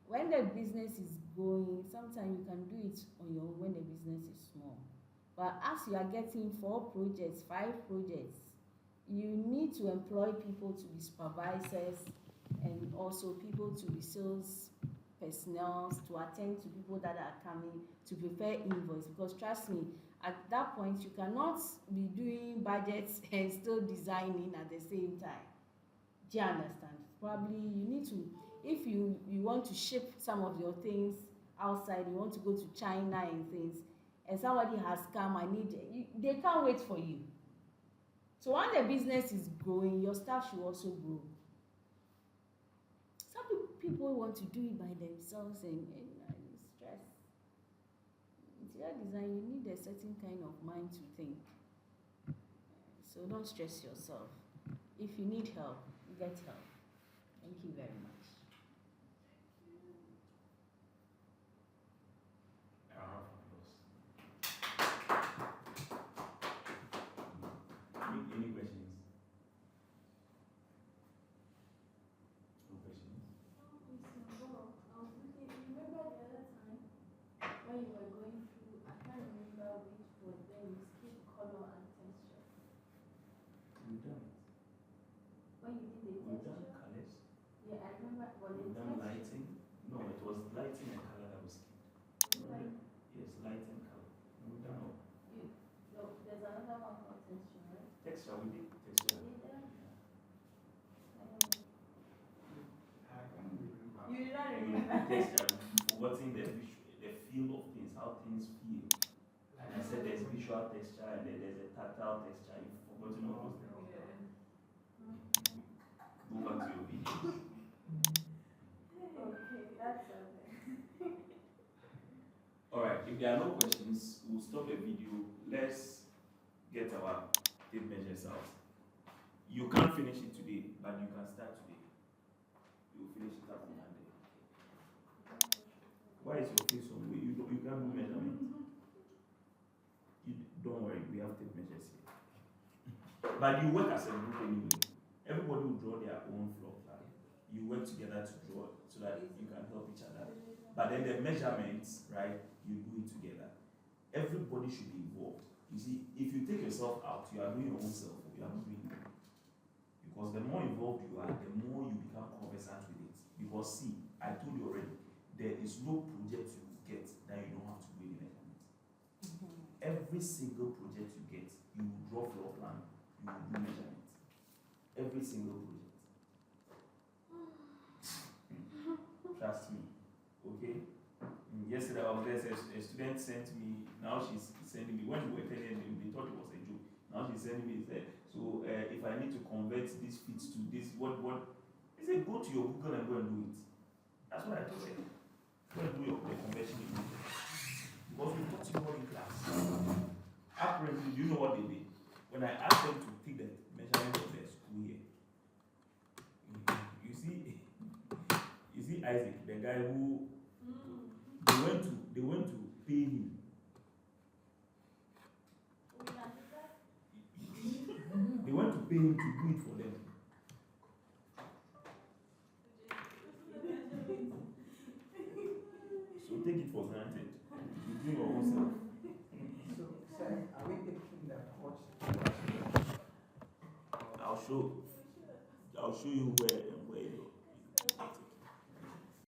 When the business is going, sometimes you can do it on your own when the business is small. But as you are getting 4 projects, 5 projects, you need to employ people to be supervisors and also people to be sales personnel, to attend to people that are coming, to prepare invoice. Because trust me, at that point you cannot be doing budgets and still designing at the same time. Do you understand? Probably you need to, if you want to ship some of your things outside, you want to go to China and things, and somebody has come, they can't wait for you. So when the business is growing, your staff should also grow. Some people want to do it by themselves and stress. Interior design, you need a certain kind of mind to think. So don't stress yourself. If you need help, get help. Thank you very much. Any questions? No questions? Well, I was looking, remember the other time when you were going through, I can't remember which, but then you skipped color and texture. We've done it. When you did the We've done texture? colors. Yeah, I remember, but the We've done texture. lighting. No, it was lighting and color that was skipped. Like, Yes, light and color. We've done all. no, there's another one called texture, right? Texture, we did texture. You did that? Yeah. I don't know. I can't remember. You did not You remember? did texture, forgetting the feel of things, how things feel. And I said there's visual texture and then there's a tactile texture. You've forgotten all those things. Go back to your videos. Okay, that's okay. Alright, if there are no questions, we'll stop the video. Let's get our tape measures out. You can't finish it today, but you can start today. You'll finish it up on Monday. Why is your face on? You can't do measurement. Don't worry, we have tape measures here. But you work as a group anyway. Everybody will draw their own floor plan. You work together to draw so that you can help each other. But then the measurements, right, you do it together. Everybody should be involved. You see, if you take yourself out, you are doing your own self, you are not doing it. Because the more involved you are, the more you become conversant with it. Because see, I told you already, there is no project you get that you don't have to do any measurement. Every single project you get, you will draw floor plan, you will do measurement. Every single project. Trust me. Okay? Yesterday I was there, a student sent me, now she's sending me, when we were telling them, they thought it was a joke. Now she's sending me, said, so if I need to convert this fit to this, what? He said, go to your Google and go and do it. That's what I told them. Go and do the conversion in Google. Because we taught you all in class. Apparently, do you know what they did? When I asked them to take the measurement of their school here, you see Isaac, the guy who they went to pay him. They went to pay him to do it for them. take it for granted. You do your own self. So, sir, are we taking the coach? I'll show you where